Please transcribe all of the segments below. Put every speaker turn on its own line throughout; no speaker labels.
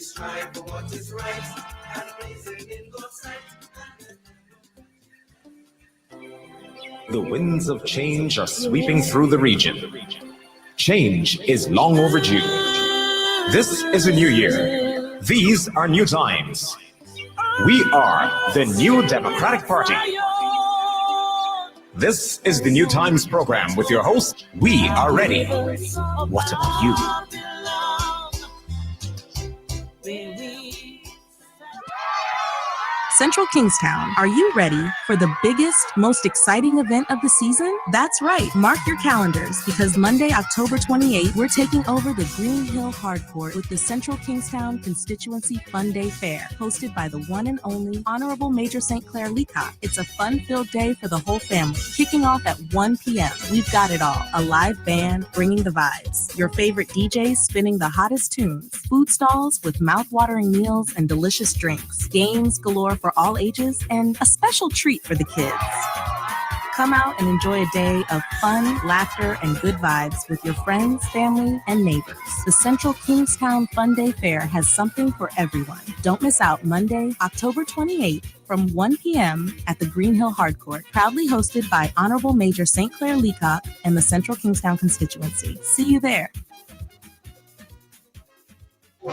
strive for what is right and pleasing in God's sight.
The winds of change are sweeping through the region. Change is long overdue. This is a new year. These are new times. We are the New Democratic Party. This is the Newtimes Program with your host, We Are Ready. What about you?
Central Kingstown, are you ready for the biggest, most exciting event of the season? That's right. Mark your calendars because Monday, October 28th, we're taking over the Green Hill Hardcourt with the Central Kingstown Constituency Fun Day Fair, hosted by the one and only Honorable Major St. Clair Leacock. It's a fun-filled day for the whole family. Kicking off at 1 p.m., we've got it all. A live band bringing the vibes. Your favorite DJs spinning the hottest tunes. Food stalls with mouth-watering meals and delicious drinks. Games galore for all ages, and a special treat for the kids. Come out and enjoy a day of fun, laughter, and good vibes with your friends, family, and neighbors. The Central Kingstown Fun Day Fair has something for everyone. Don't miss out Monday, October 28th from 1 p.m. at the Green Hill Hardcourt, proudly hosted by Honorable Major St. Clair Leacock and the Central Kingstown constituency. See you there.
All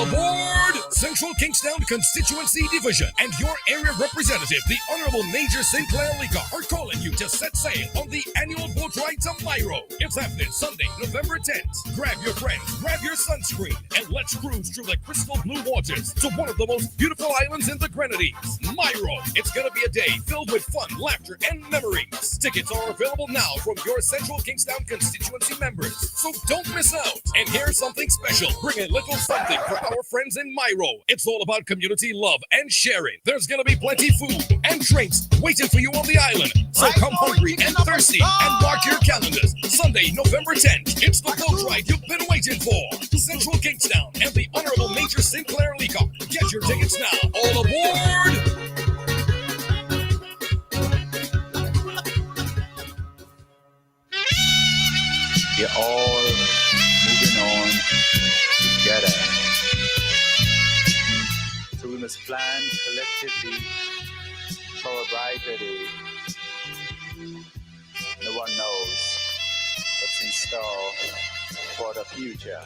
aboard! Central Kingstown Constituency Division and your area representative, the Honorable Major St. Clair Leacock, are calling you to set sail on the annual boat ride to Miro. It's happening Sunday, November 10th. Grab your friends, grab your sunscreen, and let's cruise through the crystal blue waters to one of the most beautiful islands in the Grenadines, Miro. It's going to be a day filled with fun, laughter, and memories. Tickets are available now from your Central Kingstown constituency members, so don't miss out. And here's something special. Bring a little something for our friends in Miro. It's all about community love and sharing. There's going to be plenty food and drinks waiting for you on the island. So come hungry and thirsty and mark your calendars. Sunday, November 10th. It's the boat ride you've been waiting for. Central Kingstown and the Honorable Major St. Clair Leacock. Get your tickets now. All aboard!
You're all moving on together. So we must plan collectively for a brighter day. No one knows what's in store for the future.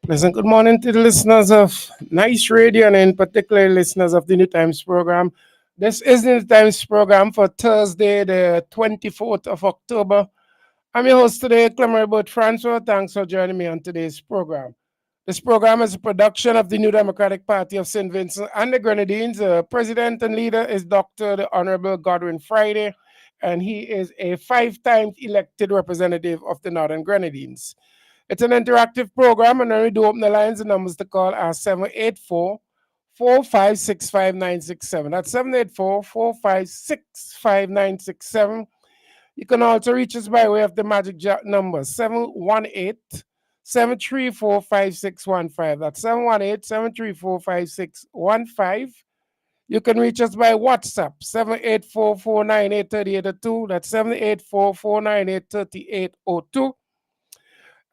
Pleasant good morning to the listeners of Nice Radio and in particular listeners of the Newtimes Program. This is the Newtimes Program for Thursday, the 24th of October. I'm your host today, Clement Francois. Thanks for joining me on today's program. This program is a production of the New Democratic Party of St. Vincent and the Grenadines. President and leader is Dr. the Honorable Godwin Friday, and he is a 5-time elected representative of the Northern Grenadines. It's an interactive program, and when we do open the lines, the numbers to call are 784-456-5967. That's 784-456-5967. You can also reach us by way of the magic number, 718-734-5615. That's 718-734-5615. You can reach us by WhatsApp, 784-498-3802. That's 784-498-3802.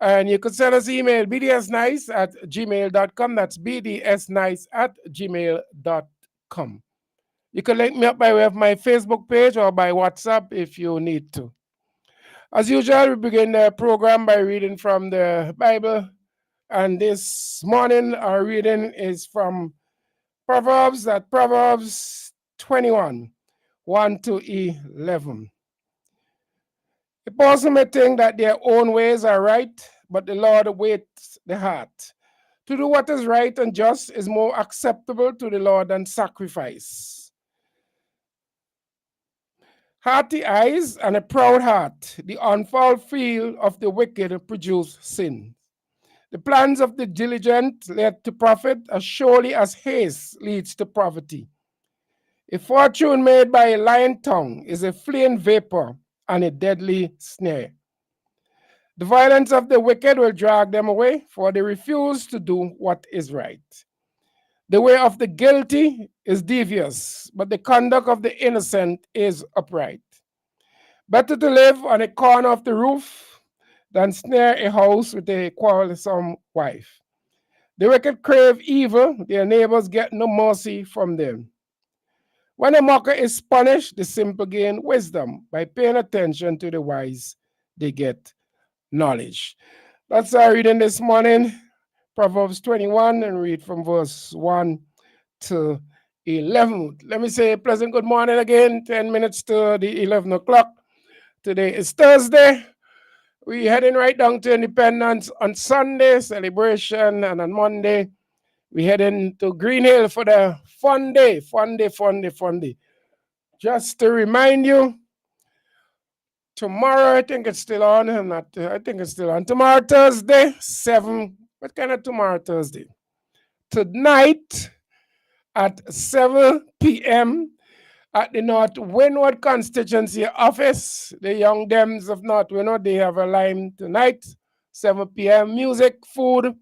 And you can send us email, bdsnice@gmail.com. That's bdsnice@gmail.com. You can link me up by way of my Facebook page or by WhatsApp if you need to. As usual, we begin the program by reading from the Bible. And this morning, our reading is from Proverbs 21, 1 to 11. A person may think that their own ways are right, but the Lord weighs the heart. To do what is right and just is more acceptable to the Lord than sacrifice. Hearty eyes and a proud heart, the unfouled field of the wicked produce sin. The plans of the diligent lead to profit as surely as haste leads to poverty. A fortune made by a lying tongue is a fleeing vapor and a deadly snare. The violence of the wicked will drag them away, for they refuse to do what is right. The way of the guilty is devious, but the conduct of the innocent is upright. Better to live on a corner of the roof than snare a house with a quarrelsome wife. The wicked crave evil, their neighbors get no mercy from them. When a mocker is punished, the simple gain wisdom. By paying attention to the wise, they get knowledge. That's our reading this morning, Proverbs 21, and read from verse 1 to 11. Let me say a pleasant good morning again, 10 minutes to the 11 o'clock. Today is Thursday. We're heading right down to Independence on Sunday, celebration, and on Monday, we're heading to Green Hill for the fun day. Just to remind you, tomorrow, I think it's still on. I think it's still on. Tomorrow, Thursday, 7. What kind of tomorrow, Thursday? Tonight at 7 p.m. at the North Windward Constituency Office. The Young Dems of North Windward, they have a line tonight, 7 p.m. Music, food,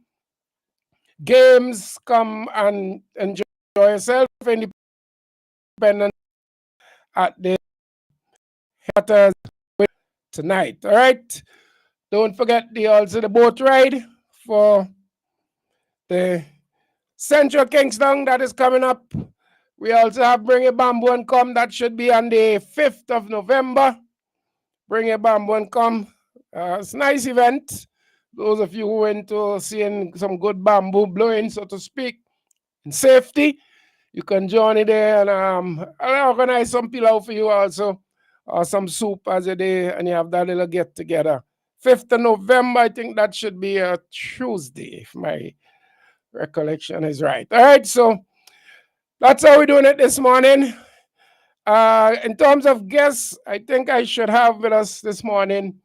games. Come and enjoy yourself. Independent at the headquarters tonight. All right. Don't forget the boat ride for the Central Kingston that is coming up. We also have Bring a Bamboo and Come. That should be on the 5th of November. Bring a Bamboo and Come. It's a nice event. Those of you who went to seeing some good bamboo blowing, so to speak, in safety, you can join it there. And I'll organize some pilau for you also, or some soup as a day, and you have that little get together. 5th of November, I think that should be a Tuesday, if my recollection is right. All right, so that's how we're doing it this morning. In terms of guests, I think I should have with us this morning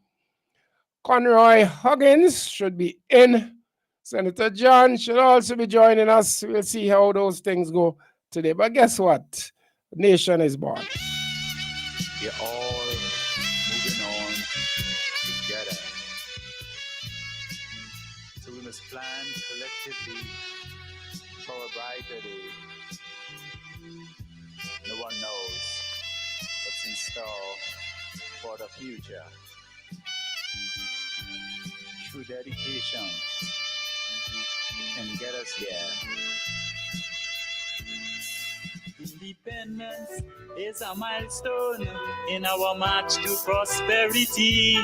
Conroy Huggins should be in. Senator John should also be joining us. We'll see how those things go today. But guess what? The nation is born.
We're all moving on together. So we must plan collectively for a brighter day. No one knows what's in store for the future. True dedication can get us there. Independence is a milestone in our march to prosperity.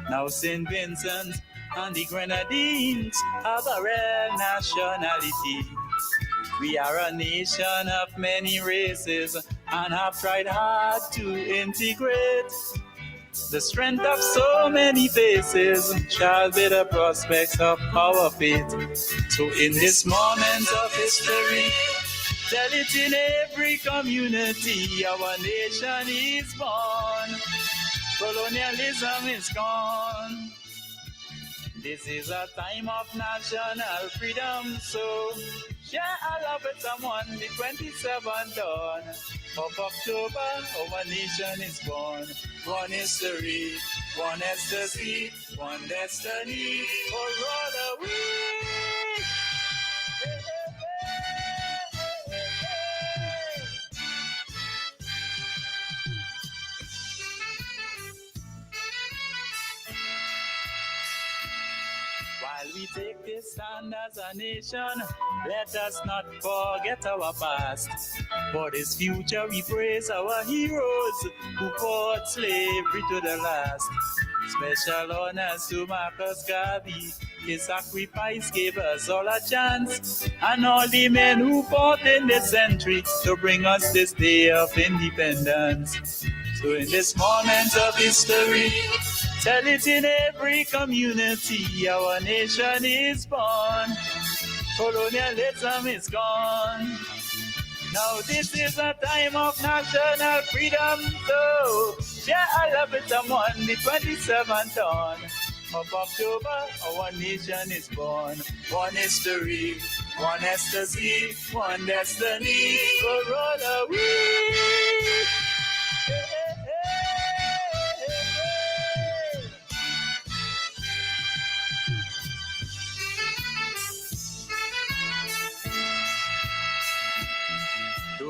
Now St. Vincent and the Grenadines have a real nationality. We are a nation of many races and have tried hard to integrate. The strength of so many faces shall be the prospects of our faith. So in this moment of history, tell it in every community, our nation is born. Colonialism is gone. This is a time of national freedom, so share our love with someone. The 27th dawn of October, our nation is born. One history, one ecstasy, one destiny, for all we. While we take this stand as a nation, let us not forget our past. For this future we praise our heroes who fought slavery to the last. Special honors to Marcus Garvey. His sacrifice gave us all a chance. And all the men who fought in this century to bring us this day of independence. So in this moment of history, tell it in every community, our nation is born. Colonialism is gone. Now this is a time of national freedom, so share our love with someone. The 27th dawn of October, our nation is born. One history, one ecstasy, one destiny, for all we.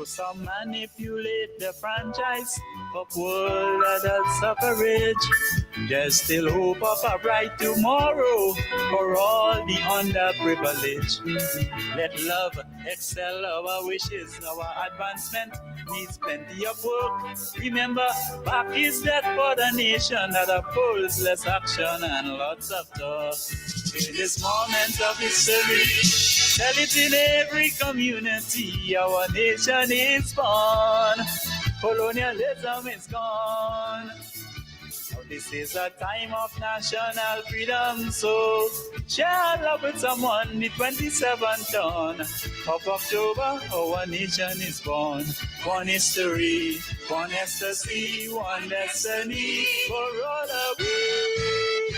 Some manipulate the franchise of world adult suffrage. There's still hope of a bright tomorrow for all the underprivileged. Let love excel our wishes. Our advancement needs plenty of work. Remember, back is that for the nation that opposes less action and lots of talk. In this moment of history, tell it in every community. Our nation is born. Colonialism is gone. Now this is a time of national freedom, so share love with someone. The 27th dawn of October, our nation is born. One history, one ecstasy, one destiny for all of we.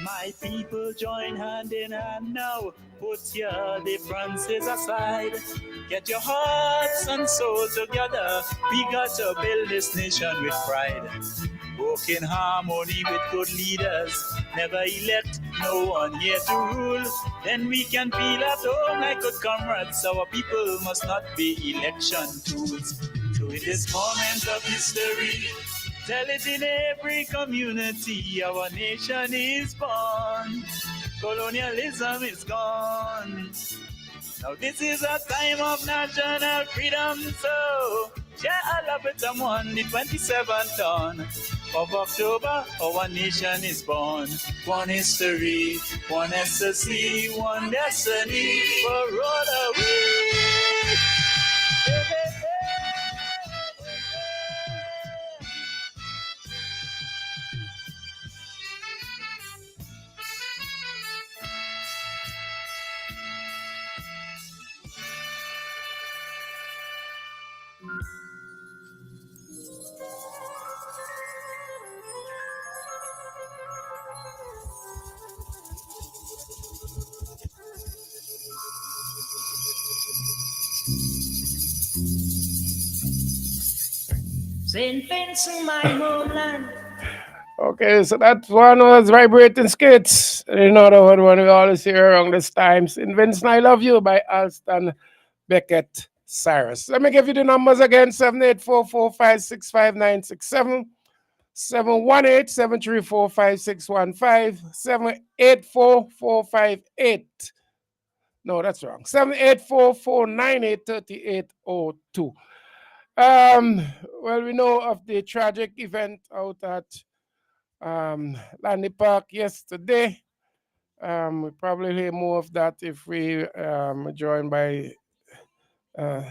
My people join hand in hand now. Put your differences aside. Get your hearts and soul together. We got to build this nation with pride. Work in harmony with good leaders. Never elect no one here to rule. Then we can feel at home like good comrades. Our people must not be election tools. So in this moment of history, tell it in every community, our nation is born. Colonialism is gone. Now this is a time of national freedom, so share our love with someone. The 27th dawn of October, our nation is born. One history, one ecstasy, one destiny for all the way.
St. Vincent, my homeland.
Okay, so that one was Vibrating Skits. Another one we always hear around this time. St. Vincent, I Love You by Alston Beckett Cyrus. Let me give you the numbers again: 78445655967, 718-734-5615, 784-458. No, that's wrong. 784-498-3802. Well, we know of the tragic event out at Landy Park yesterday. We probably hear more of that if we joined by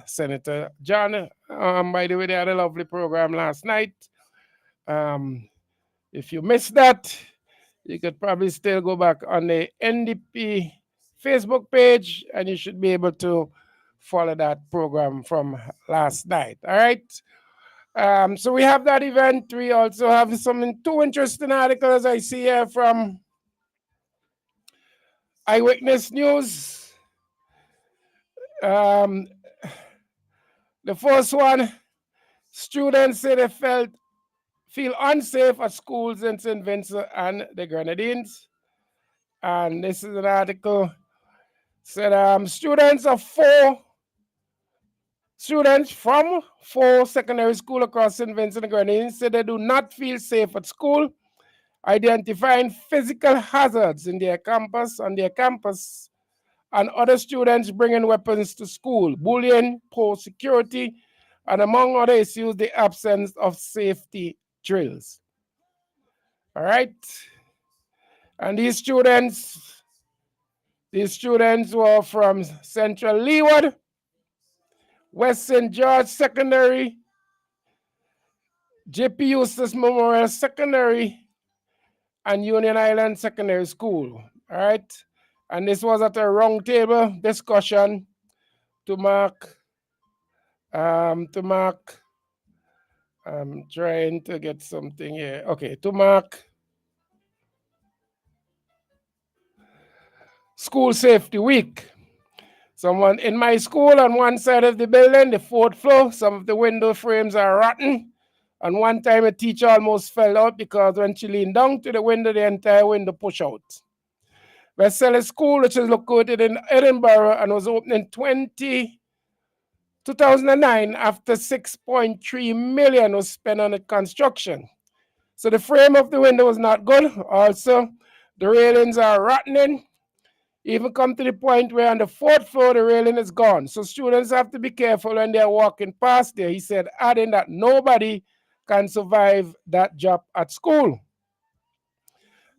Senator John. By the way, they had a lovely program last night. If you missed that, you could probably still go back on the NDP Facebook page and you should be able to follow that program from last night. All right. So we have that event. We also have two interesting articles I see here from Eyewitness News. The first one, students say they feel unsafe at schools in St. Vincent and the Grenadines. And this is an article said students from 4 secondary schools across St. Vincent and Grenadines said they do not feel safe at school, identifying physical hazards on their campus, and other students bringing weapons to school, bullying, poor security, and among other issues, the absence of safety drills. All right. And these students were from Central Leeward, West St. George Secondary, J.P. Eustace Memorial Secondary, and Union Island Secondary School. All right. And this was at a roundtable discussion to mark, I'm trying to get something here. Okay, to mark School Safety Week. Someone in my school on one side of the building, the 4th floor, some of the window frames are rotten. And one time a teacher almost fell out because when she leaned down to the window, the entire window pushed out. Wesley School, which is located in Edinburgh and was opened in 2009 after 6.3 million was spent on the construction. So the frame of the window was not good. Also, the railings are rotting. Even come to the point where on the 4th floor, the railing is gone. So students have to be careful when they're walking past there. He said, adding that nobody can survive that job at school.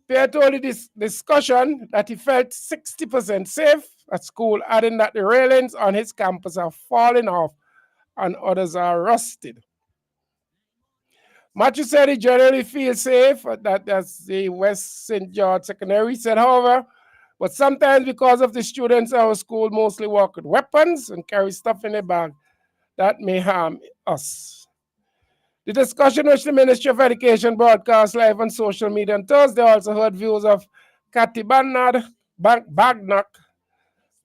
Pierre told this discussion that he felt 60% safe at school, adding that the railings on his campus are falling off and others are rusted. Matthew said he generally feels safe, that's the West St. George Secondary. He said, however, but sometimes because of the students, our school mostly walk with weapons and carry stuff in their bag that may harm us. The discussion which the Ministry of Education broadcast live on social media on Thursday also heard views of Kathy Bagnock,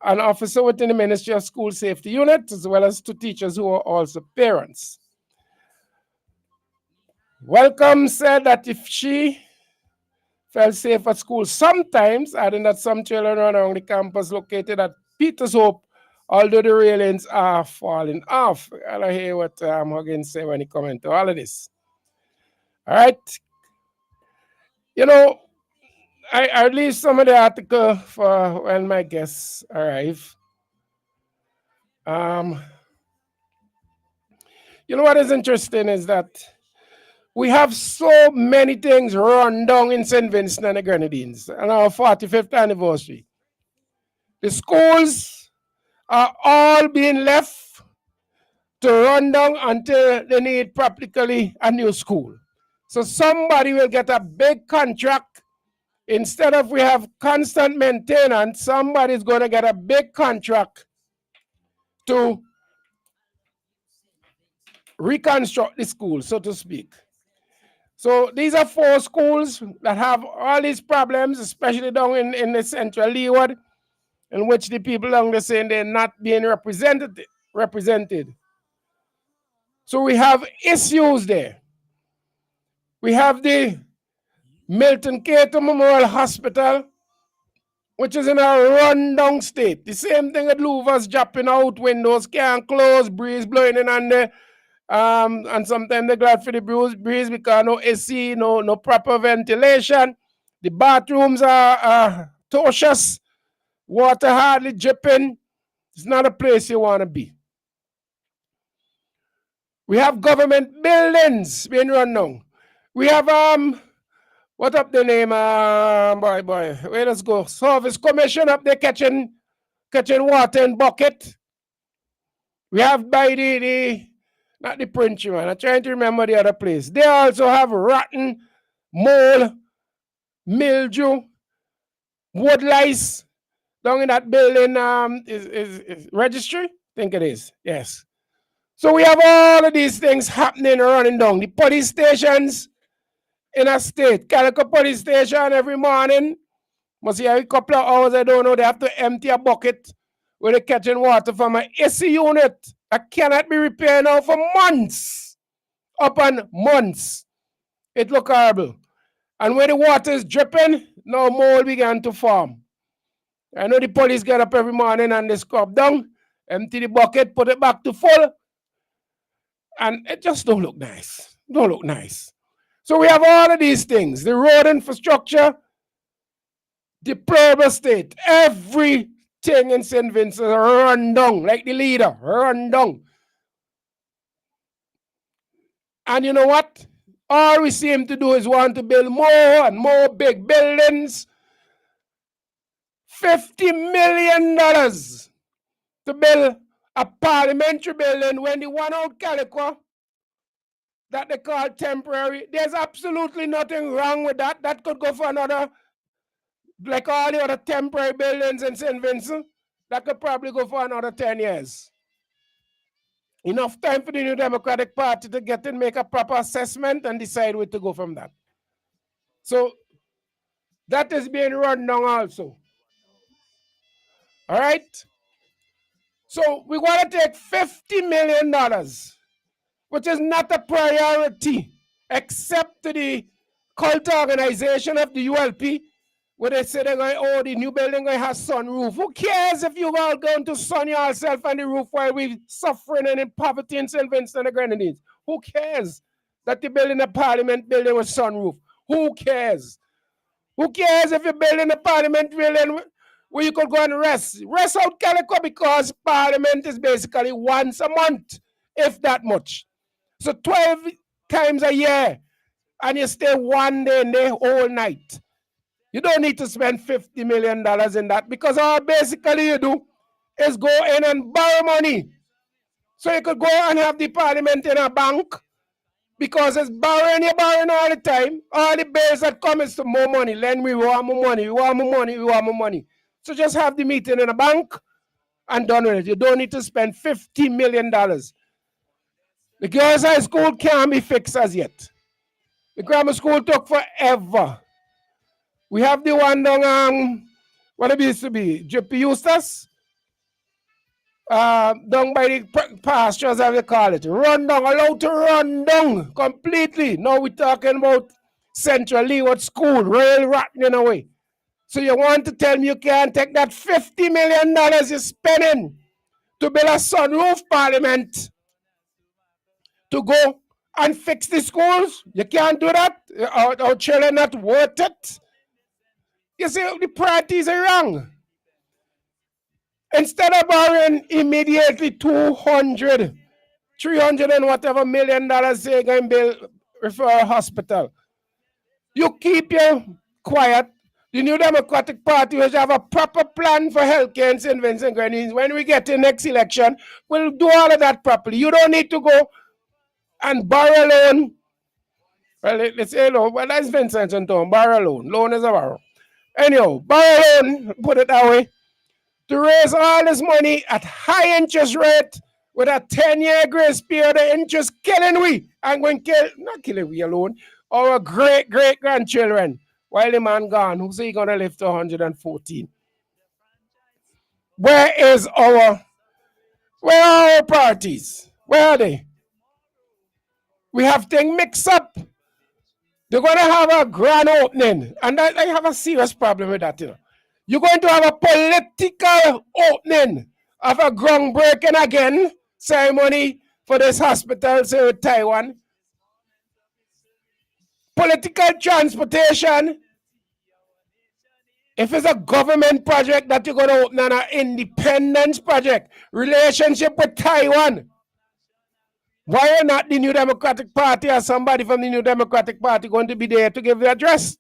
an officer within the Ministry of School Safety Unit, as well as two teachers who are also parents. Welcome said that if she felt safe at school sometimes, adding that some children run around the campus located at Peters Hope, although the railings are falling off. I'll hear what Huggins say when he comments to all of this. All right. You know, I'll leave some of the article for when my guests arrive. You know what is interesting is that we have so many things run down in St. Vincent and the Grenadines on our 45th anniversary. The schools are all being left to run down until they need practically a new school. So somebody will get a big contract. Instead of we have constant maintenance, somebody's going to get a big contract to reconstruct the school, so to speak. So these are 4 schools that have all these problems, especially down in the central Leeward, in which the people down there saying they're not being represented. So we have issues there. We have the Milton Cato Memorial Hospital, which is in a rundown state. The same thing at Louvers, dropping out, windows can't close, breeze blowing in on there. And sometimes they're glad for the breeze because no AC, no proper ventilation. The bathrooms are tortuous, water hardly dripping. It's not a place you want to be. We have government buildings being run down. We have what up the name? Where let's go? Service Commission up there catching water in bucket. We have by not the Prince, man. I'm trying to remember the other place. They also have rotten, mold, mildew, wood lice down in that building. Is registry? I think it is. Yes. So we have all of these things happening, running down. The police stations in a state. Calico police station every morning. Must see a couple of hours, I don't know. They have to empty a bucket where they're catching water from an AC unit that cannot be repaired now for months. Upon months. It look horrible. And when the water is dripping, now mold began to form. I know the police get up every morning and they scrub down, empty the bucket, put it back to full. And it just don't look nice. Don't look nice. So we have all of these things. The road infrastructure, deplorable state. Everything in St. Vincent run down, like the leader, run down. And you know what? All we seem to do is want to build more and more big buildings. $50 million to build a parliamentary building when the one out Calico that they call temporary, there's absolutely nothing wrong with that. That could go for another, like all the other temporary buildings in St. Vincent, that could probably go for another 10 years. Enough time for the New Democratic Party to get in, make a proper assessment and decide where to go from that. So that is being run down also. All right? So we want to take $50 million, which is not a priority except to the cult organization of the ULP where they say they're going, oh, the new building going to have sunroof. Who cares if you're all going to sun yourself on the roof while we're suffering and in poverty in St. Vincent and the Grenadines? Who cares that you're building a parliament building with sunroof? Who cares? Who cares if you're building a parliament building where you could go and rest? Rest out Calico, because parliament is basically once a month, if that much. So 12 times a year, and you stay one day in there all night. You don't need to spend $50 million in that, because all basically you do is go in and borrow money. So you could go and have the parliament in a bank, because it's borrowing, you're borrowing all the time. All the bills that come is to more money. Lend me, we want more money, we want more money, we want more money. So just have the meeting in a bank and done with it. You don't need to spend $50 million. The girls' high school can't be fixed as yet. The grammar school took forever. We have the one down, what it used to be, JP Eustace, down by the pastures, as they call it. Run down, allowed to run down completely. Now we're talking about Central Leeward School, rail rotten in a way. So you want to tell me you can't take that $50 million you're spending to build a sunroof parliament to go and fix the schools? You can't do that? Our children not worth it? You see, the priorities are wrong. Instead of borrowing immediately 200, 300 and whatever million dollars they're going to build referral hospital, you keep your quiet. The New Democratic Party will have a proper plan for healthcare in St. Vincent Grenadines. When we get to next election, we'll do all of that properly. You don't need to go and borrow a loan. Well, let's say loan. Well, that's Vincent and Tom. Borrow a loan. Loan is a borrow. Anyhow, borrow a loan, put it that way, to raise all this money at high interest rate with a 10-year grace period. The interest killing we. I'm going to kill, not killing we alone, our great-great-grandchildren. While the man gone, who's he going to live to 114? Where are our parties? Where are they? We have things mixed up. They're going to have a grand opening, and I have a serious problem with that. You're going to have a political opening of a groundbreaking again ceremony for this hospital in Taiwan. Political transportation. If it's a government project that you're going to open, an independence project, relationship with Taiwan, why are not the New Democratic Party or somebody from the New Democratic Party going to be there to give the address?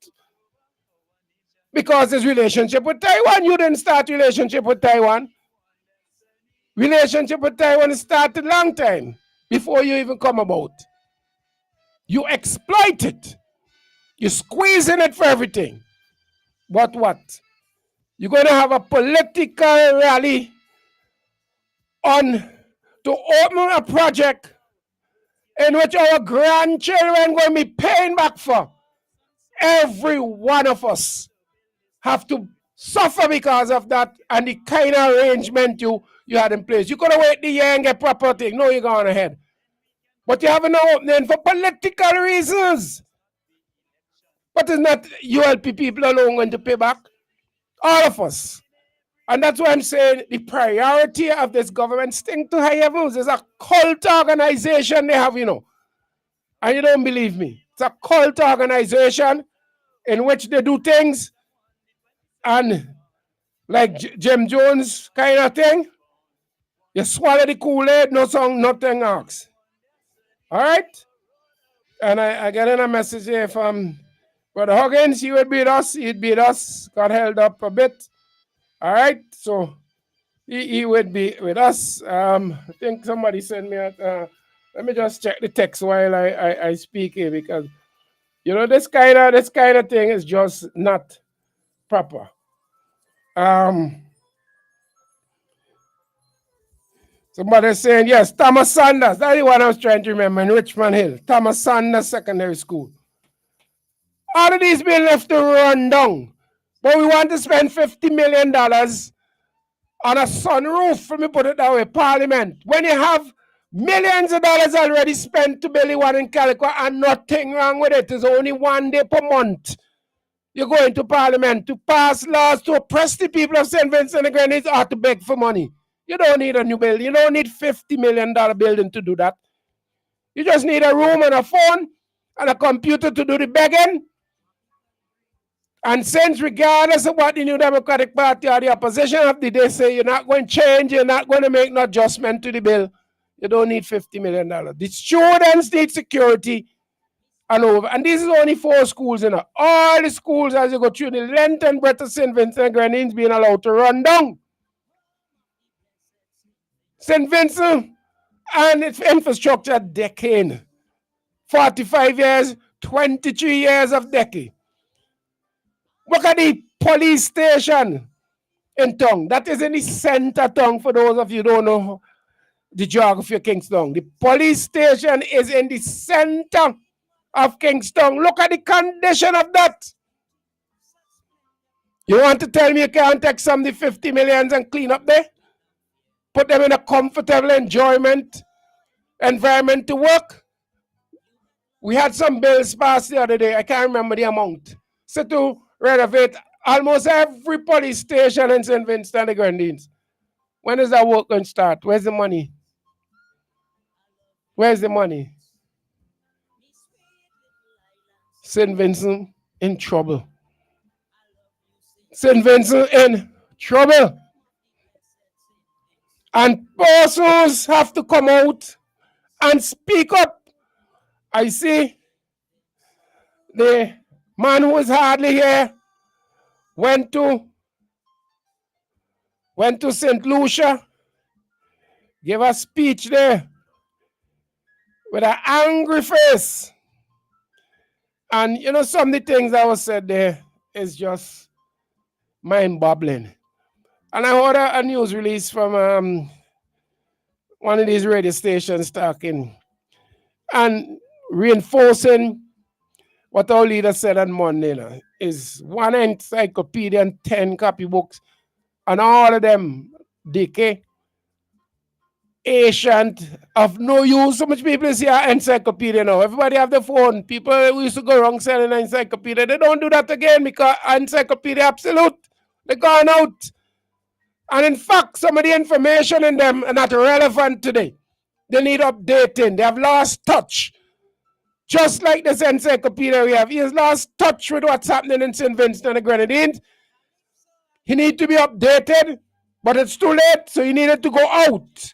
Because there's relationship with Taiwan. You didn't start relationship with Taiwan. Relationship with Taiwan started a long time before you even come about. You exploit it. You're squeezing it for everything. But what? You're going to have a political rally to open a project in which our grandchildren going to be paying back for. Every one of us have to suffer because of that and the kind of arrangement you had in place. You could have waited the year and get proper thing. No, you're going ahead. But you have an opening for political reasons. But it's not ULP people alone going to pay back. All of us. And that's why I'm saying the priority of this government sting to high heavens. It's a cult organization they have, And you don't believe me. It's a cult organization in which they do things and like Jim Jones kind of thing. You swallow the Kool-Aid, no song, nothing else. All right? And I get in a message here from Brother Huggins. He would beat us. He'd beat us. Got held up a bit. All right? So he would be with us. I think somebody sent me let me just check the text while I speak here, because this kind of thing is just not proper. Somebody's saying, yes, Thomas Sanders. That's the one I was trying to remember in Richmond Hill. Thomas Sanders Secondary School. All of these being left to run down. But we want to spend $50 million on a sunroof, let me put it that way, Parliament. When you have millions of dollars already spent to build one in Calico and nothing wrong with it. It's only 1 day per month. You go into parliament to pass laws to oppress the people of St. Vincent and the Grenadines or to beg for money. You don't need a new building. You don't need $50 million building to do that. You just need a room and a phone and a computer to do the begging. And since regardless of what the New Democratic Party or the opposition of the day say, you're not going to change, you're not going to make no adjustment to the bill, you don't need $50 million. The students need security and over. And this is only 4 schools, you know. All the schools as you go through the length and breadth of St. Vincent and Grenadines being allowed to run down. St. Vincent and its infrastructure decaying. 45 years, 23 years of decay. Look at the police station in town. That is in the center town for those of you who don't know the geography of Kingston. The police station is in the center of Kingston. Look at the condition of that. You want to tell me you can't take some of the 50 millions and clean up there? Put them in a comfortable enjoyment environment to work? We had some bills passed the other day. I can't remember the amount. So to renovate almost every police station in St. Vincent and the Grenadines. When is that work going to start? Where's the money? Where's the money? St. Vincent in trouble. St. Vincent in trouble. And persons have to come out and speak up. I see the man who was hardly here went to St. Lucia, gave a speech there with an angry face. And you know, some of the things that was said there is just mind-boggling. And I heard a news release from one of these radio stations talking and reinforcing what our leader said on Monday. You know, is one encyclopedia and 10 copybooks, and all of them decay, ancient, of no use. So much people see our encyclopedia now. Everybody have their phone. People who used to go around selling an encyclopedia, they don't do that again because encyclopedia absolute. They're gone out. And in fact, some of the information in them are not relevant today. They need updating. They have lost touch. Just like this encyclopedia we have, he has lost touch with what's happening in St. Vincent and the Grenadines. He needs to be updated, but it's too late, so he needed to go out.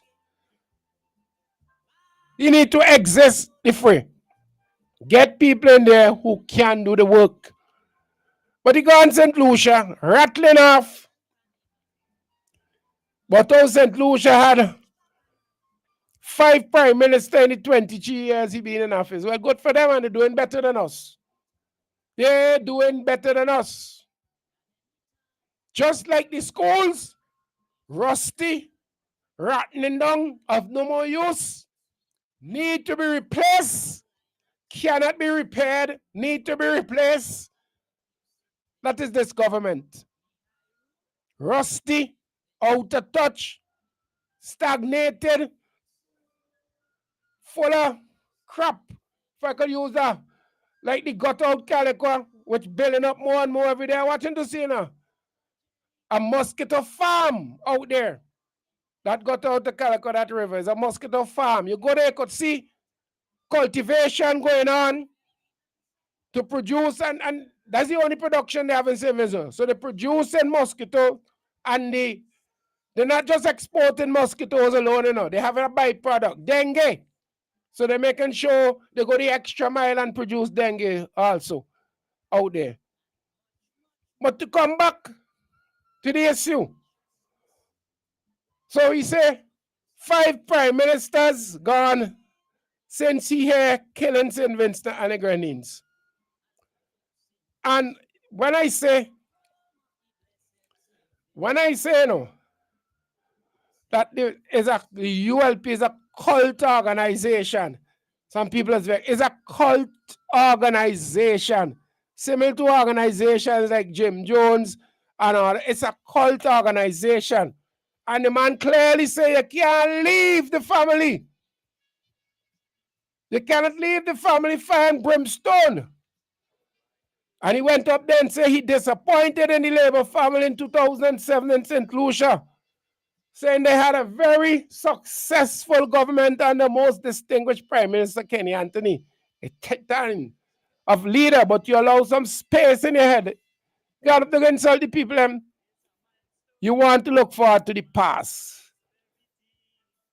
You need to exist different. Get people in there who can do the work. But he gone St. Lucia, rattling off. But though St. Lucia had 5 prime ministers in the 23 years he been in office. Well, good for them, and they're doing better than us. They're doing better than us. Just like the schools, rusty, rotten down, of no more use, need to be replaced, cannot be repaired, need to be replaced. That is this government. Rusty, out of touch, stagnated, full of crap. If I could use that, like the gut out calico, which building up more and more every day. Watching to see now. A mosquito farm out there. That got out the calico, that river is a mosquito farm. You go there, you could see cultivation going on to produce, and that's the only production they have in St. Vincent. So they're producing mosquito, and they're not just exporting mosquitoes alone, you know. They have a byproduct, dengue. So they're making sure they go the extra mile and produce dengue also out there. But to come back to the issue. So he say 5 prime ministers gone since he here killing St. Vincent and the Grenadines. And when I say no, that the ULP is a cult organization. Some people say it's a cult organization. Similar to organizations like Jim Jones and all. It's a cult organization. And the man clearly say you can't leave the family. You cannot leave the family fire and brimstone. And he went up there and said he disappointed in the Labour family in 2007 in St. Lucia, saying they had a very successful government and the most distinguished Prime Minister, Kenny Anthony. A titan of leader, but you allow some space in your head. You got to insult the people. You want to look forward to the past.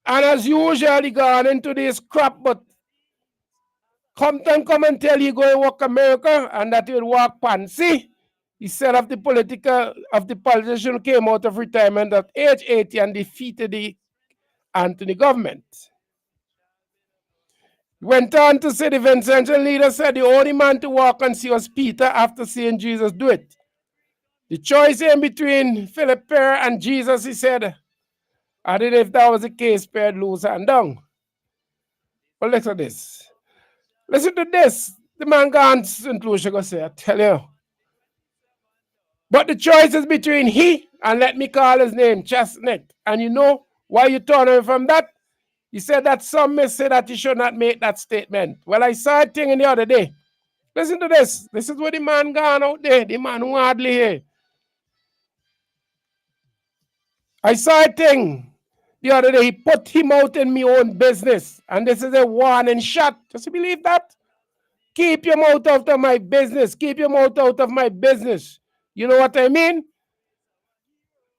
And as usual, he gone into this crap, but Compton come and tell you go and work America and that he will walk fancy. He said of the politician who came out of retirement at age 80 and defeated the Anthony government. He went on to say the Vincentian leader said the only man to walk and see was Peter after seeing Jesus do it. The choice in between Philip Perry and Jesus, he said, I don't know if that was the case, Perry lose and down. But listen to this. Listen to this. The man gone to St. Lucia go say, I tell you. But the choice is between he and let me call his name, Chestnut. And you know why you turn away from that? He said that some may say that you should not make that statement. Well, I saw a thing in the other day. Listen to this. This is what the man gone out there, the man who hardly here. I saw a thing the other day. He put him out in my own business. And this is a warning shot. Does you believe that? Keep your mouth out of my business. Keep your mouth out of my business. You know what I mean?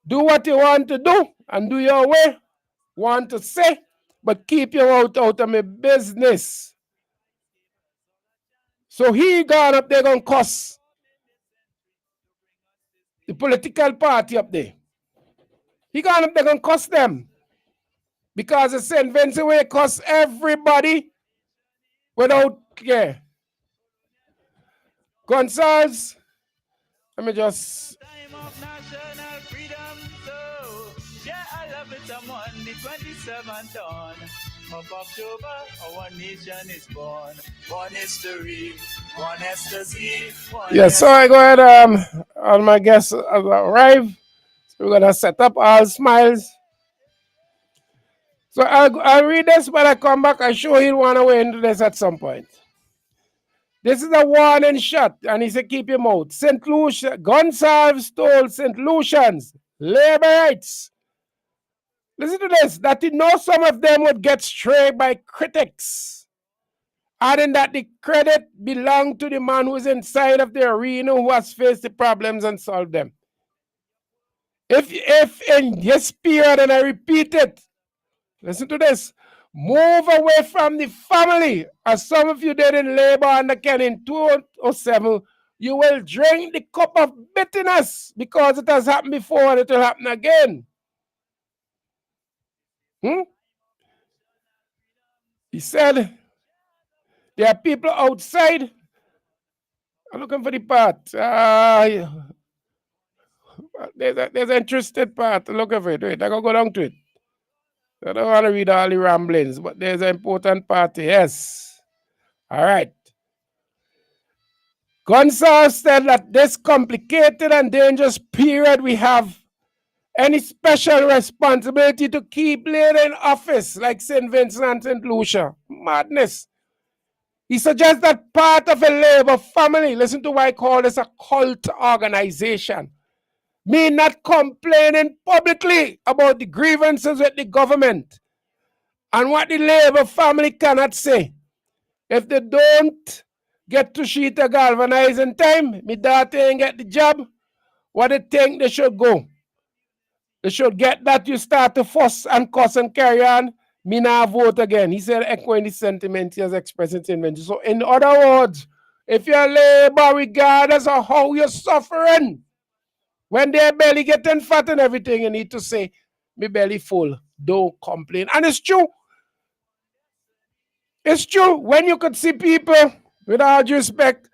Do what you want to do and do your way. Want to say, but keep your mouth out of my business. So he gone up there gonna cuss the political party up there. He gone up there gonna cuss them. Because the St. Vincent way cuss everybody without care. Gonzales, let me just...
Time of national freedom, so yeah, I love it. I'm on the 27th dawn of October. Our nation is born. One history, one ecstasy.
Yes, so I go ahead. All my guests have arrived. So we're gonna set up all smiles. So I'll read this when I come back. I'm sure he'll want to weigh into this at some point. This is a warning shot, and he said, keep your mouth. St. Lucia, Gonsalves stole St. Lucians, labor rights. Listen to this, that he knows some of them would get strayed by critics, adding that the credit belonged to the man who is inside of the arena who has faced the problems and solved them. If in this period, and I repeat it, listen to this, move away from the family, as some of you did in Labour under Ken in 2007, you will drink the cup of bitterness because it has happened before and it will happen again. He said, there are people outside. I'm looking for the part. There's an interested part. Look for it. Wait, I gotta go down to it. I don't want to read all the ramblings, but there's an important part. Yes. All right. Gonzalez said that this complicated and dangerous period we have any special responsibility to keep leader in office like St. Vincent and St. Lucia. Madness. He suggests that part of a Labour family, listen to why I call this a cult organization, me not complaining publicly about the grievances with the government and what the Labour family cannot say. If they don't get to Sheeta galvanize in time, my daughter ain't get the job, what they think they should go. They should get that you start to fuss and cuss and carry on, me now vote again. He said, echoing the sentiment he has expressed in St. Vincent. So in other words, if you're Labour, regardless of how you're suffering, when their belly getting fat and everything, you need to say, me belly full, don't complain. And it's true. It's true. When you could see people, with all due respect,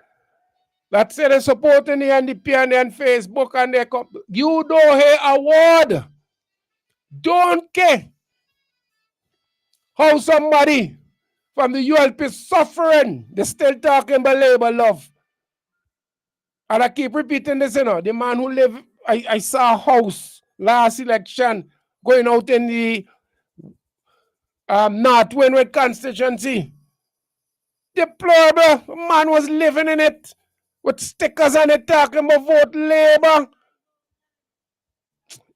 that say they're supporting the NDP and on Facebook and they come, you don't hear a word. Don't care how somebody from the ULP is suffering. They're still talking about Labour love. And I keep repeating this, the man who live, I saw a house last election going out in the North Windward constituency. Deplorable. Man was living in it with stickers on it talking about vote Labour.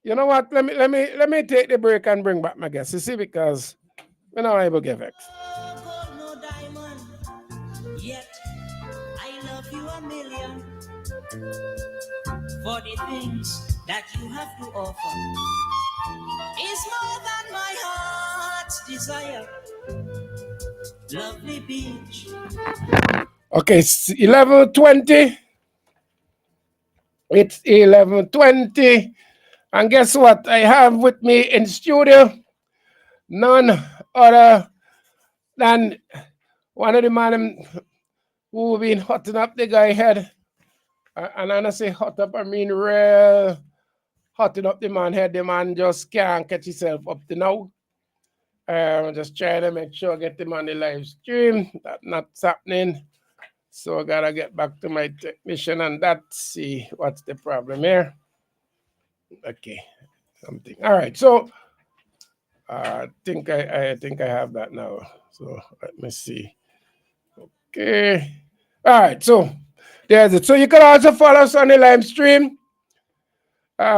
You know what? Let me take the break and bring back my guest. You see, because we're not able to get vexed.
No gold, no diamond. Yet I love you a million for the things that you have to offer. Is more than my heart's desire. Lovely beach.
Okay, it's 11:20. It's 11:20. And guess what? I have with me in studio none other than one of the man who been hotting up the guy head. And when I say hot up, I mean real hotting up the man head. The man just can't catch himself up to now. I'm just trying to make sure I get him on the live stream. That's not happening. So I gotta get back to my technician and that, see what's the problem here. Okay, something. All right, so I think I have that now. So let me see. Okay. All right, so there's it. So you can also follow us on the live stream.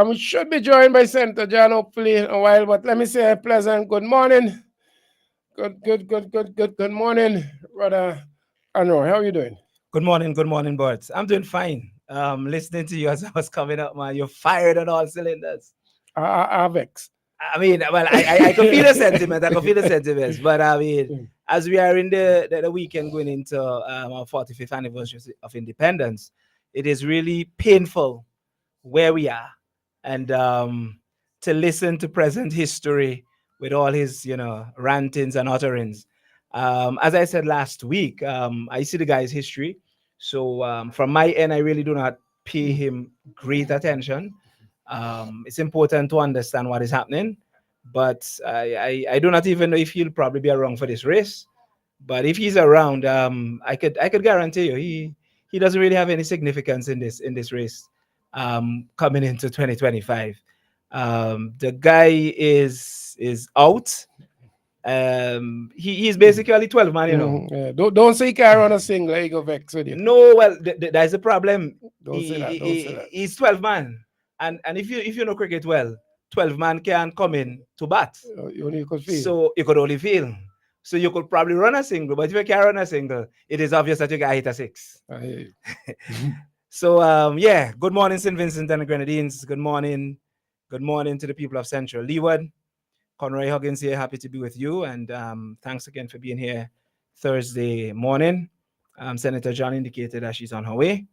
We should be joined by Senator John hopefully in a while, but let me say a pleasant good morning. Good morning, brother Anwar. How are you doing?
Good morning, Bert. I'm doing fine. Listening to you as I was coming up, man. You're fired on all cylinders.
Avex.
I mean, well, I can feel the sentiment. I can feel the sentiments. But I mean, as we are in the weekend going into our 45th anniversary of independence, it is really painful where we are, and to listen to present history with all his, rantings and utterings. As I said last week, I see the guy's history. So from my end, I really do not pay him great attention. It's important to understand what is happening, but I do not even know if he'll probably be around for this race. But if he's around, I could guarantee you he doesn't really have any significance in this race coming into 2025. The guy is out. He's basically 12 man,
Yeah. Don't say he can't run a single. He go vex with you.
No, well, that's a problem.
Don't say that. Don't say that.
He's 12 man, and if you know cricket well, 12 man can come in to bat.
You only could feel.
So you could only feel. So you could probably run a single, but if you can't run a single, it is obvious that you got hit a six.
I hear you.
So yeah, good morning, St. Vincent and the Grenadines. Good morning to the people of Central Leeward. Conroy Huggins here, happy to be with you, and thanks again for being here Thursday morning. Senator John indicated that she's on her way.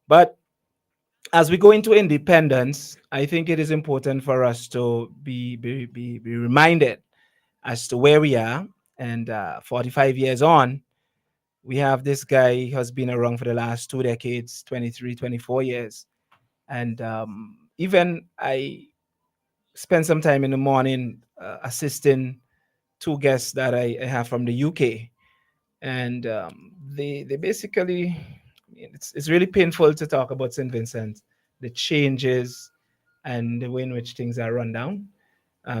But as we go into independence, I think it is important for us to be reminded as to where we are. And 45 years on, we have this guy who has been around for the last 2 decades, 23, 24 years. And even I spent some time in the morning assisting 2 guests that I have from the UK. And they basically, it's really painful to talk about St. Vincent, the changes and the way in which things are run down.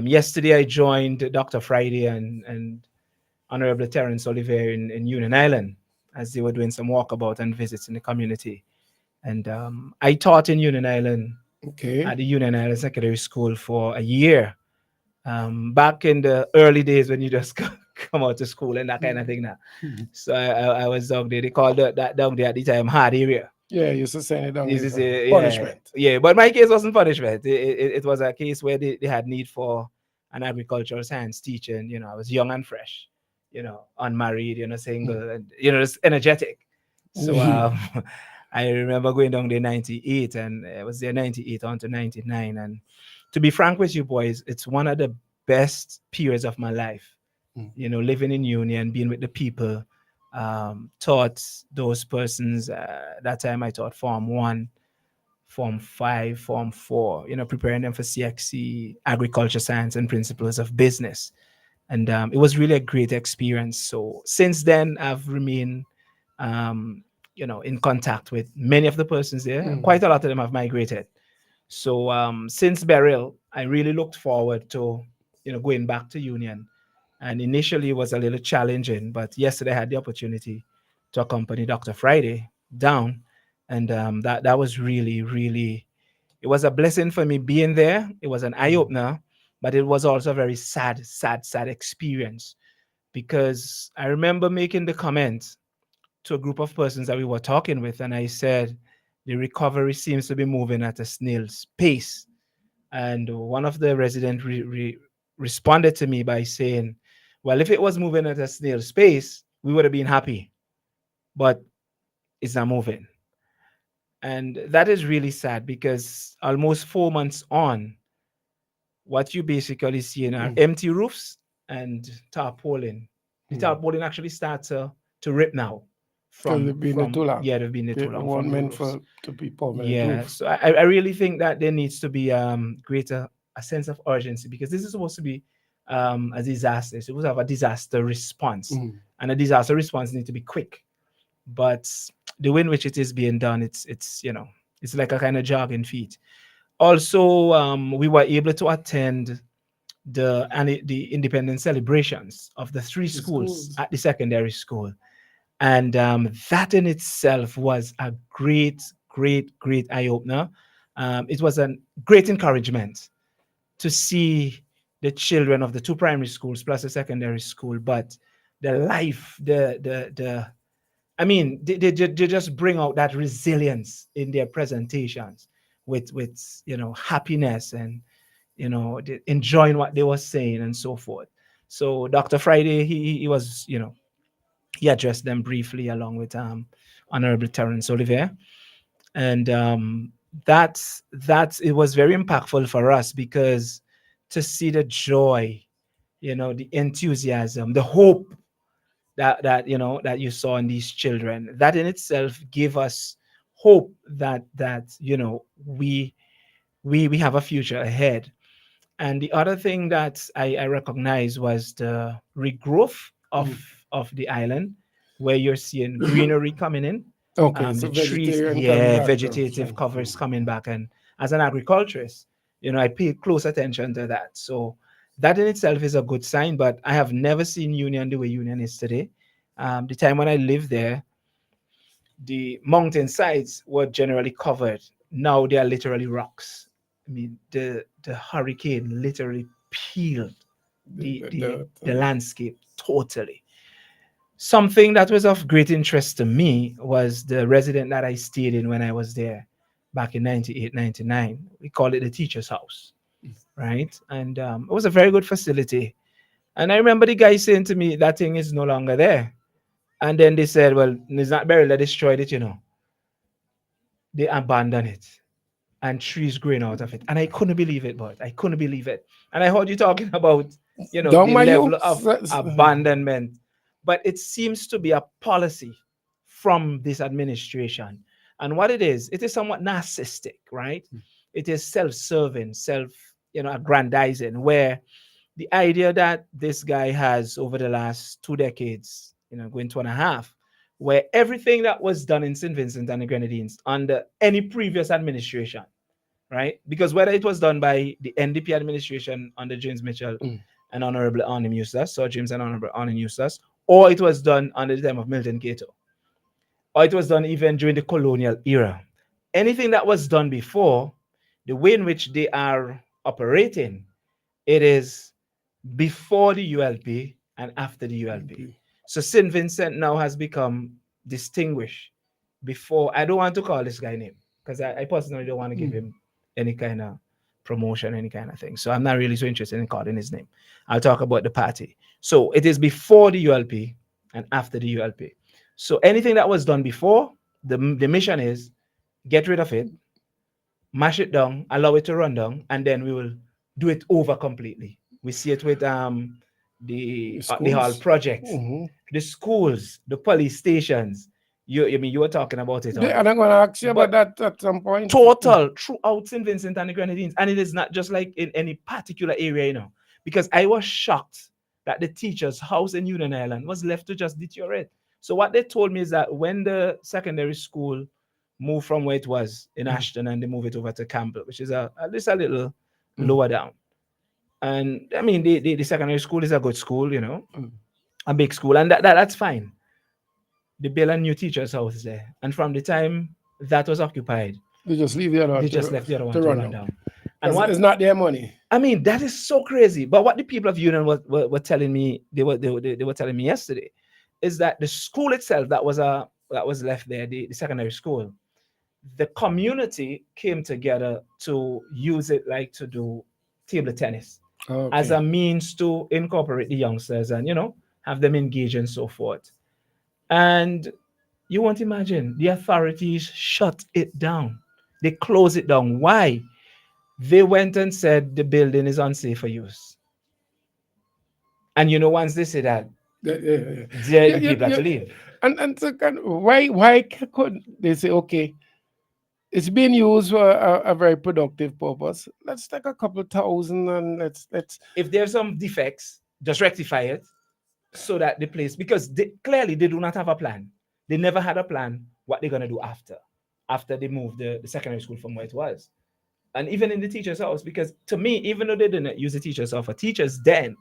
Yesterday, I joined Dr. Friday and Honorable Terence Oliver in Union Island as they were doing some walkabout and visits in the community. And I taught in Union Island at the Union Island Secondary School for a year. Back in the early days when you just come out to school and that kind of thing now. So I was down there. They called that down there at the time hard area.
Yeah, you used to send it down
This
there
is
for punishment.
Yeah, but my case wasn't punishment. It was a case where they had need for an agricultural science teacher. And, I was young and fresh, unmarried, single, and, just energetic. So I remember going down there 98, and it was there 98 on to 99. And to be frank with you boys, it's one of the best periods of my life. Living in Union, being with the people, taught those persons. That time I taught Form 1, Form 5, Form 4, preparing them for CXC, agriculture science and principles of business. And it was really a great experience. So since then, I've remained, in contact with many of the persons there. Quite a lot of them have migrated. So since burial, I really looked forward to, going back to Union. And initially it was a little challenging, but yesterday I had the opportunity to accompany Dr. Friday down. And that was really, it was a blessing for me being there. It was an eye opener, but it was also a very sad experience, because I remember making the comment to a group of persons that we were talking with, and I said, the recovery seems to be moving at a snail's pace. And one of the residents responded to me by saying, well, if it was moving at a snail's pace, we would have been happy, but it's not moving. And that is really sad, because almost 4 months on, what you basically see are empty roofs and tarpaulin. The tarpaulin actually starts to rip now.
They've been there too long.
Yeah, they've been there too
They
long
weren't
from the
meant
roofs.
to be permanent
Yeah,
roof.
so I really think that there needs to be greater a sense of urgency, because this is supposed to be a disaster. It's supposed to have a disaster response, and a disaster response needs to be quick. But the way in which it is being done, it's it's like a kind of jogging feet. Also, we were able to attend the independent celebrations of the three schools at the secondary school, and that in itself was a great eye opener. It was a great encouragement to see the children of the two primary schools plus the secondary school, but the life, the I mean, they just bring out that resilience in their presentations with happiness, and enjoying what they were saying and so forth. So Dr. Friday, he was, he addressed them briefly along with Honorable Terence Olivier, and that's it was very impactful for us, because to see the joy, the enthusiasm, the hope that you saw in these children, that in itself gave us hope that we have a future ahead. And the other thing that I recognized was the regrowth of the island, where you're seeing greenery coming in,
Okay, so
the trees,
vegetarian coming
yeah,
back.
vegetative covers coming back. And as an agriculturist, I pay close attention to that. So that in itself is a good sign. But I have never seen Union the way Union is today. The time when I lived there, the mountain sides were generally covered. Now they are literally rocks. I mean, the hurricane literally peeled the landscape totally. Something that was of great interest to me was the resident that I stayed in when I was there back in 98, 99. We call it the teacher's house, right? And it was a very good facility. And I remember the guy saying to me, that thing is no longer there. And then they said, well, it's not buried, they destroyed it. They abandoned it, and trees growing out of it. And I couldn't believe it, but I couldn't believe it. And I heard you talking about,
Don't
the
my
level
you?
of abandonment. But it seems to be a policy from this administration. And what it is somewhat narcissistic, right? It is self-serving, aggrandizing, where the idea that this guy has over the last 2 decades, going 2.5, where everything that was done in St. Vincent and the Grenadines under any previous administration, right? Because whether it was done by the NDP administration under James Mitchell and Honorable Arnim Eustace, Sir James and Honorable Arnim Eustace, or it was done under the time of Milton Cato, or it was done even during the colonial era. Anything that was done before, the way in which they are operating, it is before the ULP and after the ULP. So St. Vincent now has become distinguished before. I don't want to call this guy name, because I personally don't want to give him any kind of promotion, any kind of thing. So I'm not really so interested in calling his name. I'll talk about the party. So it is before the ULP and after the ULP. So anything that was done before, the mission is get rid of it, mash it down, allow it to run down, and then we will do it over completely. We see it with the Hall projects, the schools, the police stations. You were talking about it.
Yeah, and I'm going to ask you about that at some point.
Total throughout St. Vincent and the Grenadines, and it is not just like in any particular area, because I was shocked that the teacher's house in Union Island was left to just deteriorate. So what they told me is that when the secondary school moved from where it was in Ashton and they moved it over to Campbell, which is at least a little lower down. And I mean, the secondary school is a good school, a big school, and that's fine. They built a new teacher's house there. And from the time that was occupied.
They just leave the other
They
one
just left the other one
to
to
run
run
down.
down. And
It's not their money.
I mean, that is so crazy. But what the people of Union were telling me, they were telling me yesterday, is that the school itself that was left there, the secondary school, the community came together to use it like to do table tennis as
Okay.
a means to incorporate the youngsters and have them engage and so forth. And you won't imagine the authorities shut it down. They closed it down. Why? They went and said the building is unsafe for use. And once they say that, the people have to leave.
And so why could they say, okay, it's being used for a very productive purpose. Let's take a couple thousand and let's.
If there's some defects, just rectify it so that the place, because clearly they do not have a plan. They never had a plan what they're gonna do after they moved the secondary school from where it was. And even in the teacher's house, because to me, even though they didn't use the teacher's house for teachers then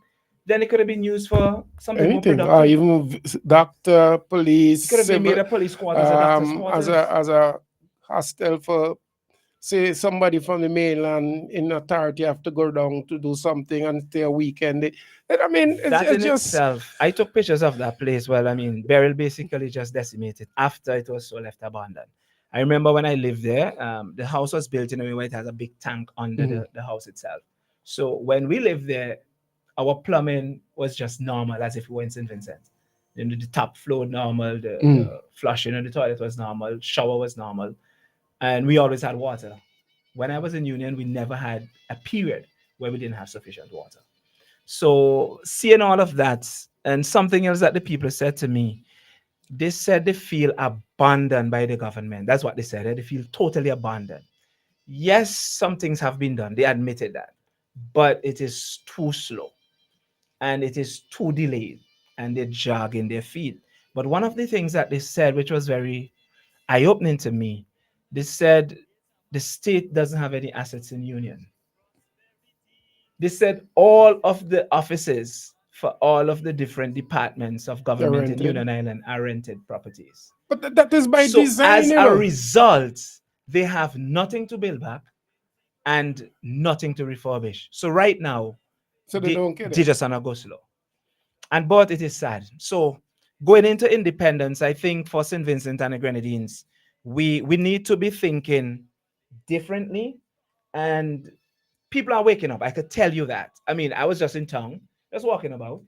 it could have been used for something more
Anything,
productive.
even doctor, police,
It could have been made a police quarters, a doctor's quarters.
as a hostel for, say, somebody from the mainland in authority have to go down to do something and stay a weekend. I mean,
That in
it's just
itself, I took pictures of that place. Well, I mean, Beryl basically just decimated after it was so left abandoned. I remember when I lived there, the house was built in a way where it has a big tank under the house itself. So when we lived there, our plumbing was just normal, as if we were in St. Vincent. The top floor normal, the flushing in the toilet was normal, shower was normal, and we always had water. When I was in Union, we never had a period where we didn't have sufficient water. So seeing all of that, and something else that the people said to me, they said they feel abandoned by the government. That's what they said. They feel totally abandoned. Yes, some things have been done. They admitted that, but it is too slow and it is too delayed, and they're dragging their feet. But one of the things that they said, which was very eye-opening to me, they said the state doesn't have any assets in Union. They said all of the offices for all of the different departments of government in Union Island are rented properties.
But that is by
So
design,
as a result, they have nothing to build back and nothing to refurbish. So right now,
so they don't get
they
it.
just on a go slow. But it is sad. So going into independence, I think for St. Vincent and the Grenadines, we need to be thinking differently, and people are waking up. I could tell you that. I mean, I was just in town, just walking about,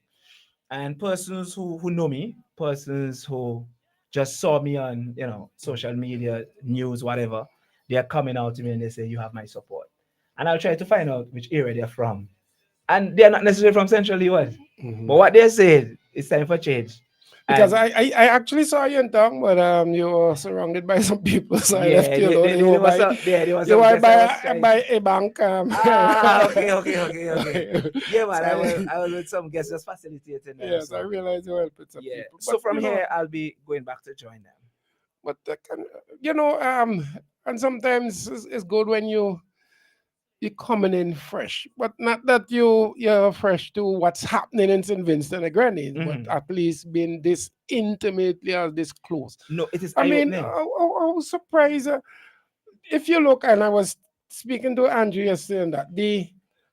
and persons who know me, persons who just saw me on social media, news, whatever, they are coming out to me and they say, "You have my support," and I'll try to find out which area they're from, and they're not necessarily from Central US, but what they said, it's time for change.
Because I actually saw you in town, but you were surrounded by some people, so I left you alone. You were by a bank.
Okay. Yeah, man, I was with some guests just facilitating them.
Yes, so I realized you were helping some people.
So from here, I'll be going back to join them.
But and sometimes it's good when you're coming in fresh, but not that you're fresh to what's happening in St. Vincent and the Grenadines, but at least being this intimately or this close.
No, it is.
I mean, I was surprised. If you look, and I was speaking to Andrew yesterday, and that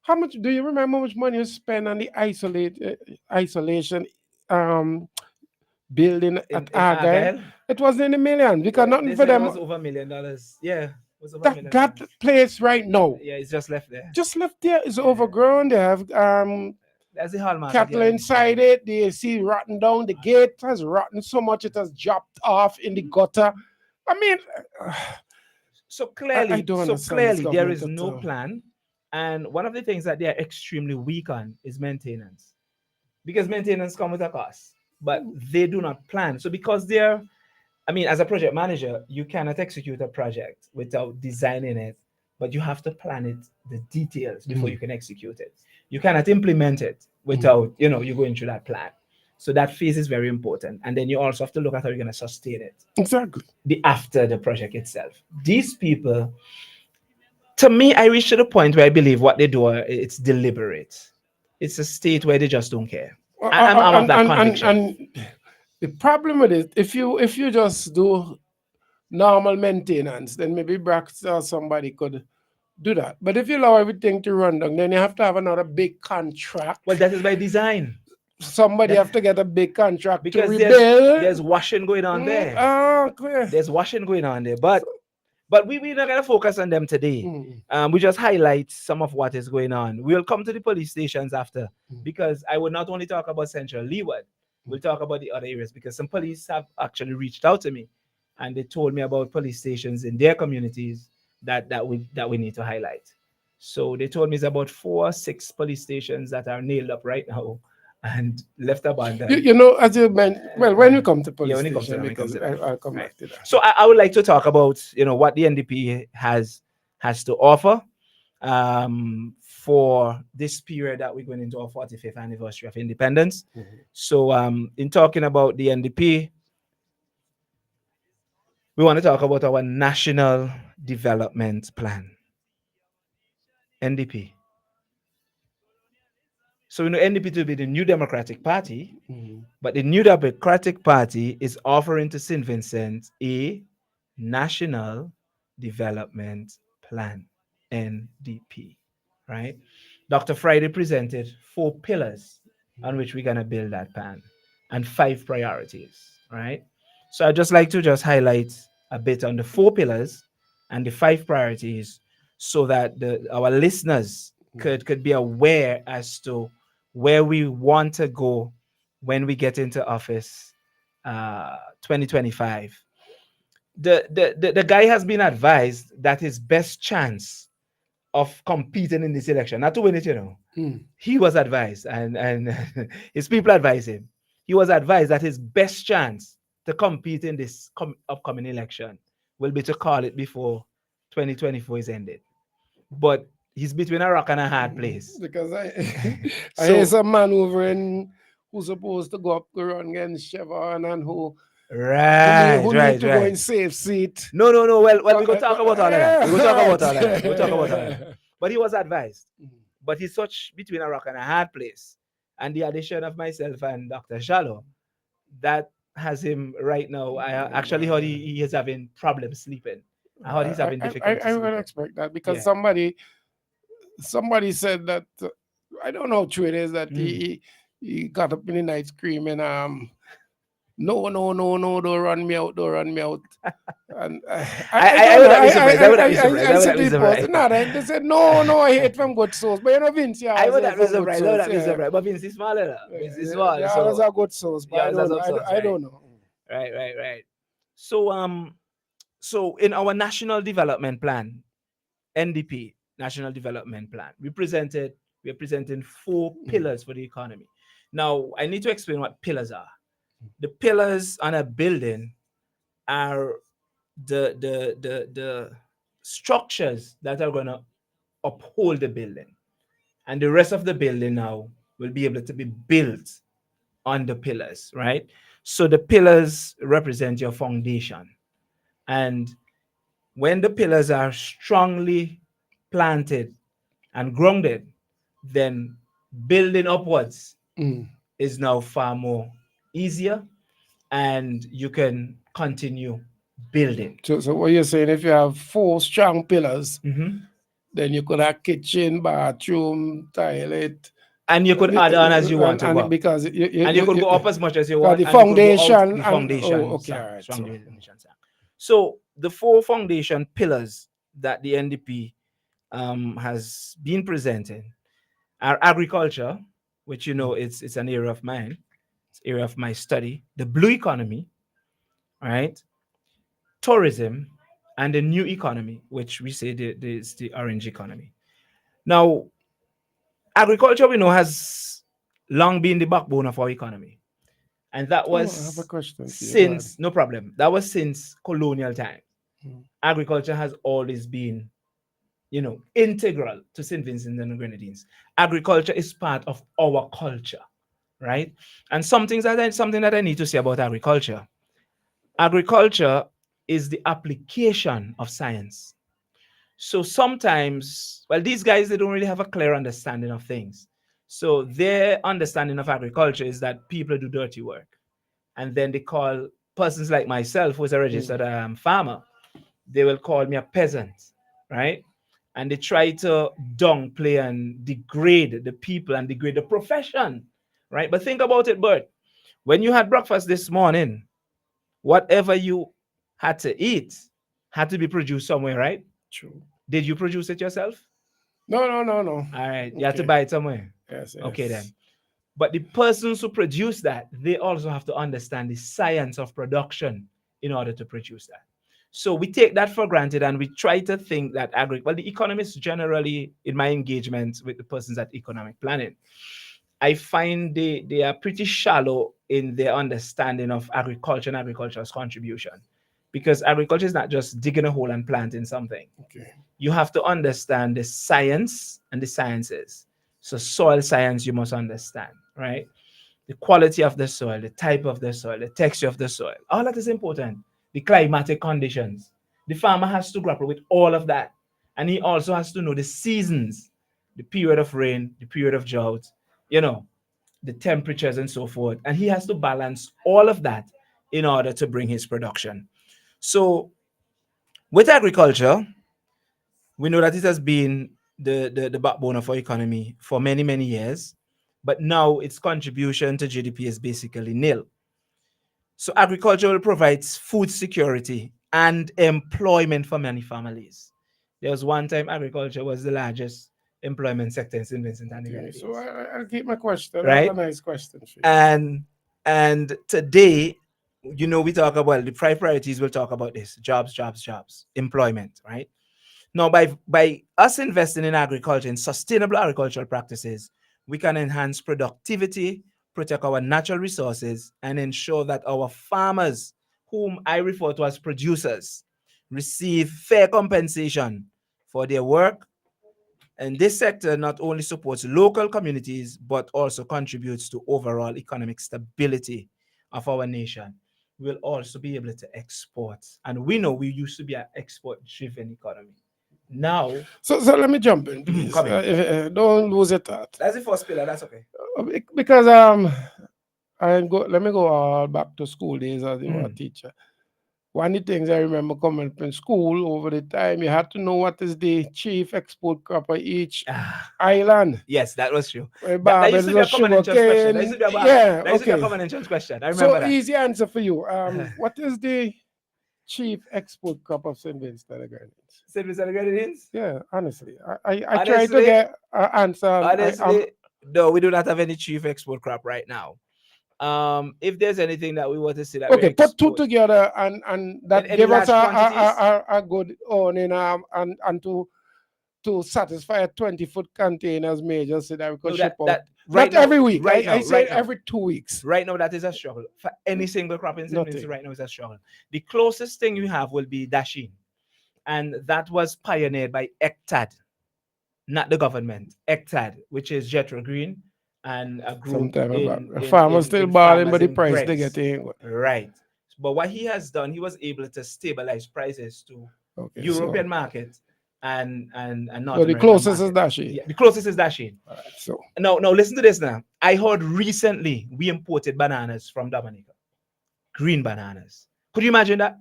how much do you remember how much money you spent on the isolation building at Argyle? It wasn't in a million because nothing for them.
It was over $1 million. Yeah.
That place right now.
Yeah, it's just left there.
Just left there. It's overgrown. They have
that's the hallmark.
Cattle inside it. They see rotten down. The gate has rotten so much it has dropped off in the gutter. I mean,
so clearly, there is no plan. And one of the things that they are extremely weak on is maintenance, because maintenance comes with a cost, but they do not plan. So because they're, I mean, as a project manager, you cannot execute a project without designing it, but you have to plan it, the details, before you can execute it. You cannot implement it without, you going through that plan. So that phase is very important. And then you also have to look at how you're going to sustain it.
Exactly.
After the project itself. These people, to me, I reached to the point where I believe what they do, it's deliberate. It's a state where they just don't care. I'm of that conviction.
And the problem with it, if you just do normal maintenance, then maybe Brax or somebody could do that. But if you allow everything to run down, then you have to have another big contract.
Well, that is by design.
Somebody have to get a big contract to
Because
rebuild.
there's washing going on there.
Okay.
There's washing going on there. But we're not gonna focus on them today.
Mm.
We just highlight some of what is going on. We'll come to the police stations after, because I will not only talk about Central Leeward, we'll talk about the other areas, because some police have actually reached out to me and they told me about police stations in their communities that we need to highlight. So they told me it's about 4 or 6 police stations that are nailed up right now and left abandoned.
You know, as you mentioned, well, when you come to police
when it comes to
station,
that, when it comes
because
to that.
I'll come
Right.
back to that.
So I would like to talk about, what the NDP has to offer for this period that we're going into our 45th anniversary of independence. So in talking about the NDP, we want to talk about our National Development Plan, NDP. So we know NDP to be the New Democratic Party, but the New Democratic Party is offering to St. Vincent a National Development Plan, NDP, right? Dr. Friday presented 4 pillars on which we're going to build that plan and 5 priorities, right? So I'd just like to just highlight a bit on the 4 pillars and the 5 priorities so that our listeners could be aware as to where we want to go when we get into office 2025. The guy has been advised that his best chance of competing in this election, not to win it, he was advised, and his people advised him. He was advised that his best chance to compete in this upcoming election will be to call it before 2024 is ended. But he's between a rock and a hard place.
Because I hear some man over in who's supposed to go up to run against Chevron and who need to go in safe seat.
No. Well, we're going to talk about all of that. We'll talk about all that. But he was advised. But he's such between a rock and a hard place. And the addition of myself and Dr. Shallow, that has him right now. I actually heard he is having problems sleeping. I heard he's having difficulty
I would expect that because somebody said that, I don't know how true it is, that he got up in the night screaming, no, don't run me out. And I see people, they said, no, I hate from good souls. But you know, Vince,
I would not be surprised. But Vince is smaller. Vince is small.
Yeah, those are good souls, but I don't know.
Right. So in our National Development Plan, NDP, National Development Plan, we are presenting 4 pillars for the economy. Now, I need to explain what pillars are. The pillars on a building are the structures that are going to uphold the building, and the rest of the building now will be able to be built on the pillars, right? So the pillars represent your foundation, and when the pillars are strongly planted and grounded, then building upwards is now far more easier, and you can continue building.
So what you're saying, if you have 4 strong pillars, then you could have kitchen, bathroom, toilet,
and you could add on as you want to go.
Because
you could go up as much as you want.
The foundation.
So the 4 foundation pillars that the NDP has been presenting are agriculture, which it's an area of mine. Area of my study, the blue economy, right? Tourism, and the new economy, which we say is the orange economy. Now, agriculture, we know, has long been the backbone of our economy. And that was
I have a question
since, no problem, that was since colonial time. Agriculture has always been, integral to St. Vincent and the Grenadines. Agriculture is part of our culture. Right? And something that I need to say about agriculture. Agriculture is the application of science. So sometimes, these guys, they don't really have a clear understanding of things. So their understanding of agriculture is that people do dirty work. And then they call persons like myself, who's a registered farmer, they will call me a peasant, right? And they try to downplay and degrade the people and degrade the profession, right? But think about it, Bert. When you had breakfast this morning, whatever you had to eat had to be produced somewhere, right?
True.
Did you produce it yourself?
No.
All right, you had to buy it somewhere.
Yes.
Okay, then. But the persons who produce that, they also have to understand the science of production in order to produce that. So we take that for granted and we try to think that well, the economists generally, in my engagement with the persons at economic planning, I find they are pretty shallow in their understanding of agriculture and agriculture's contribution. Because agriculture is not just digging a hole and planting something.
Okay.
You have to understand the science and the sciences. So soil science, you must understand, right? The quality of the soil, the type of the soil, the texture of the soil. All that is important. The climatic conditions. The farmer has to grapple with all of that. And he also has to know the seasons, the period of rain, the period of drought, the temperatures and so forth. And he has to balance all of that in order to bring his production. So with agriculture, we know that it has been the backbone of our economy for many, many years, but now its contribution to GDP is basically nil. So agriculture provides food security and employment for many families. There was one time agriculture was the largest employment sector in St. Vincent and the Grenadines.
So I'll keep my question.
Right?
That's a nice question.
And today, we talk about the five priorities. We'll talk about this: jobs, employment, right? Now, by us investing in agriculture, in sustainable agricultural practices, we can enhance productivity, protect our natural resources, and ensure that our farmers, whom I refer to as producers, receive fair compensation for their work. And this sector not only supports local communities, but also contributes to overall economic stability of our nation. We'll also be able to export. And we know we used to be an export-driven economy. Now,
so let me jump in, please. Don't lose your thought.
That's the first pillar. That's okay.
Because let me go all back to school days as a teacher. One of the things I remember coming from school over the time, you had to know what is the chief export crop of each island.
Yes, that was true.
That used to be a common entrance question. That used to be a common entrance question. I remember that. So easy answer for you. What is the chief export crop of St. Vincent and the Grenadines?
St. Vincent and the Grenadines?
Yeah, honestly. I try to get an answer.
Honestly, no, we do not have any chief export crop right now. If there's anything that we want to see that
put two together and that give us a good earning and to satisfy a 20-foot containers major so that we could ship out. Not every week. I say every 2 weeks.
Right now, that is a struggle. For any single crop in St. Vincent right now is a struggle. The closest thing you have will be dasheen. And that was pioneered by ECTAD, not the government. ECTAD, which is Jethro Green and a group.
Farmers still balling, but the price they get in.
Right. But what he has done, he was able to stabilize prices to European market and North American.
The closest is dasheen.
Yeah, the closest is dasheen.
Right, so
now listen to this now. I heard recently we imported bananas from Dominica. Green bananas. Could you imagine that?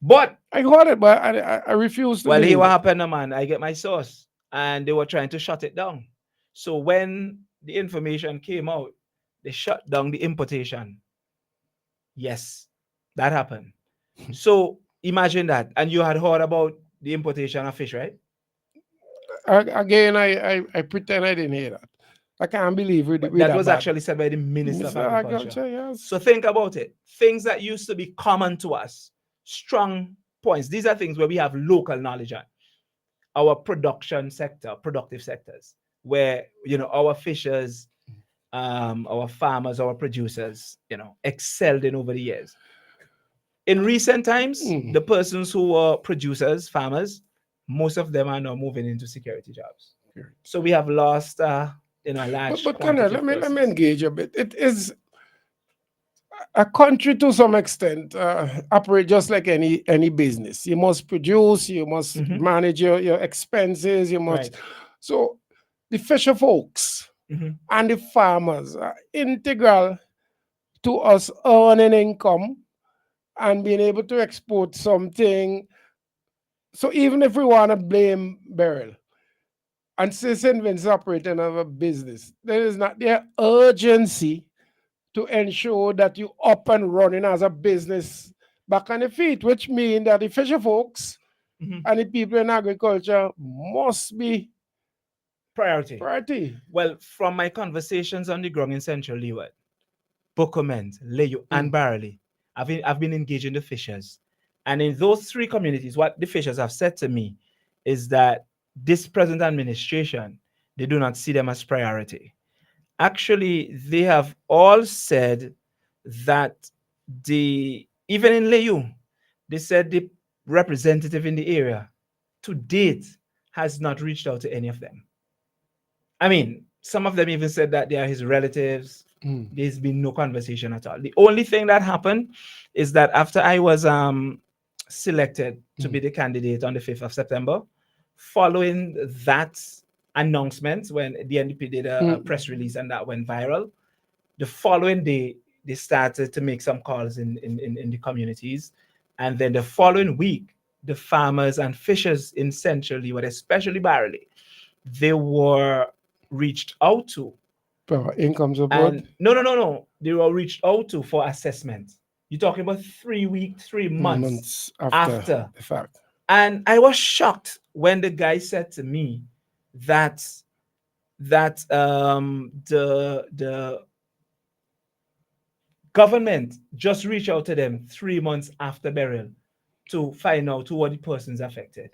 But
I heard it, but I refuse to.
Well, here what happened, man. I get my source, and they were trying to shut it down. So when the information came out, they shut down the importation. Yes, that happened. So imagine that. And you had heard about the importation of fish, right?
Again, I pretend I didn't hear that. I can't believe
that was actually said by the Minister of Agriculture.
Yes.
So think about it. Things that used to be common to us, strong points. These are things where we have local knowledge on. Our production sector, productive sectors, where our fishers, our farmers, our producers, excelled in over the years. In recent times, the persons who were producers, farmers, most of them are now moving into security jobs. So we have lost a large.
But let me engage a bit. It is a country to some extent operate just like any business. You must produce, you must manage your expenses, you must. Right. So the fisher folks and the farmers are integral to us earning income and being able to export something. So even if we want to blame Beryl and say St. Vincent operating of a business, there is not their urgency to ensure that you up and running as a business back on the feet, which means that the fisher folks and the people in agriculture must be
Priority.
priority.
Well, from my conversations on the ground in Central Leeward, Bookament, Leyo, and Barley, I've been engaging the fishers. And in those three communities, what the fishers have said to me is that this present administration, they do not see them as priority. Actually, they have all said that even in Leyu, they said the representative in the area to date has not reached out to any of them. I mean, some of them even said that they are his relatives. There's been no conversation at all. The only thing that happened is that after I was selected to be the candidate on the 5th of September, following that announcement when the NDP did a press release and that went viral, the following day they started to make some calls in the communities. And then the following week, the farmers and fishers in Central Leeward, especially Barley, they were reached out to.
Income support?
And no. They were reached out to for assessment. You're talking about 3 weeks, 3 months after
the fact.
And I was shocked when the guy said to me that the government just reached out to them 3 months after burial to find out who are the persons affected.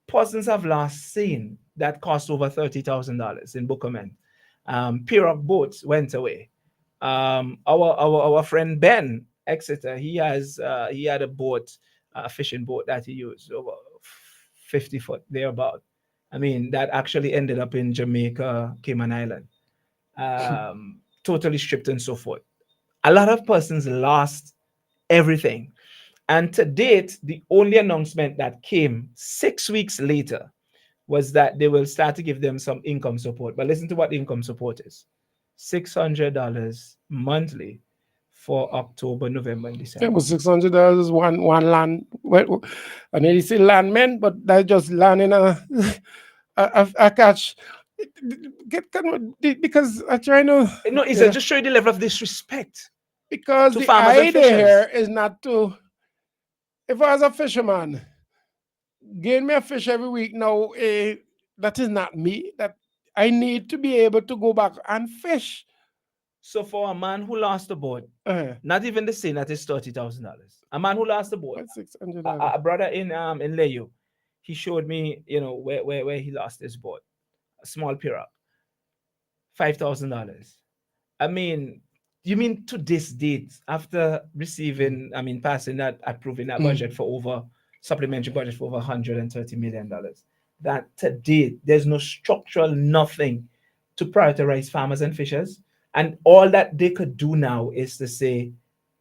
Persons have last seen that cost over $30,000 in Bookament. Pirogue boats went away. Our friend Ben Exeter, he had a boat, a fishing boat that he used over 50 foot thereabout. I mean, that actually ended up in Jamaica, Cayman Island, totally stripped and so forth. A lot of persons lost everything. And to date, the only announcement that came 6 weeks later was that they will start to give them some income support. But listen to what the income support is. $600 monthly for October, November, and December.
Yeah, but $600 is one land. Well, I know you say landmen, but that's just land in a catch. Because I try to.
No, it's just show you the level of disrespect.
Because the idea here is not to. If I was a fisherman, gain me a fish every week now, that is not me. That I need to be able to go back and fish.
So for a man who lost the boat, not even the same that is $30,000. A man who lost the boat, a brother in Leyu, he showed me, where he lost his boat, a small pirogue, $5,000. I mean, you mean to this date, after receiving, passing that, approving that budget for supplementary budget for over $130 million, that to date, there's no structural nothing to prioritize farmers and fishers. And all that they could do now is to say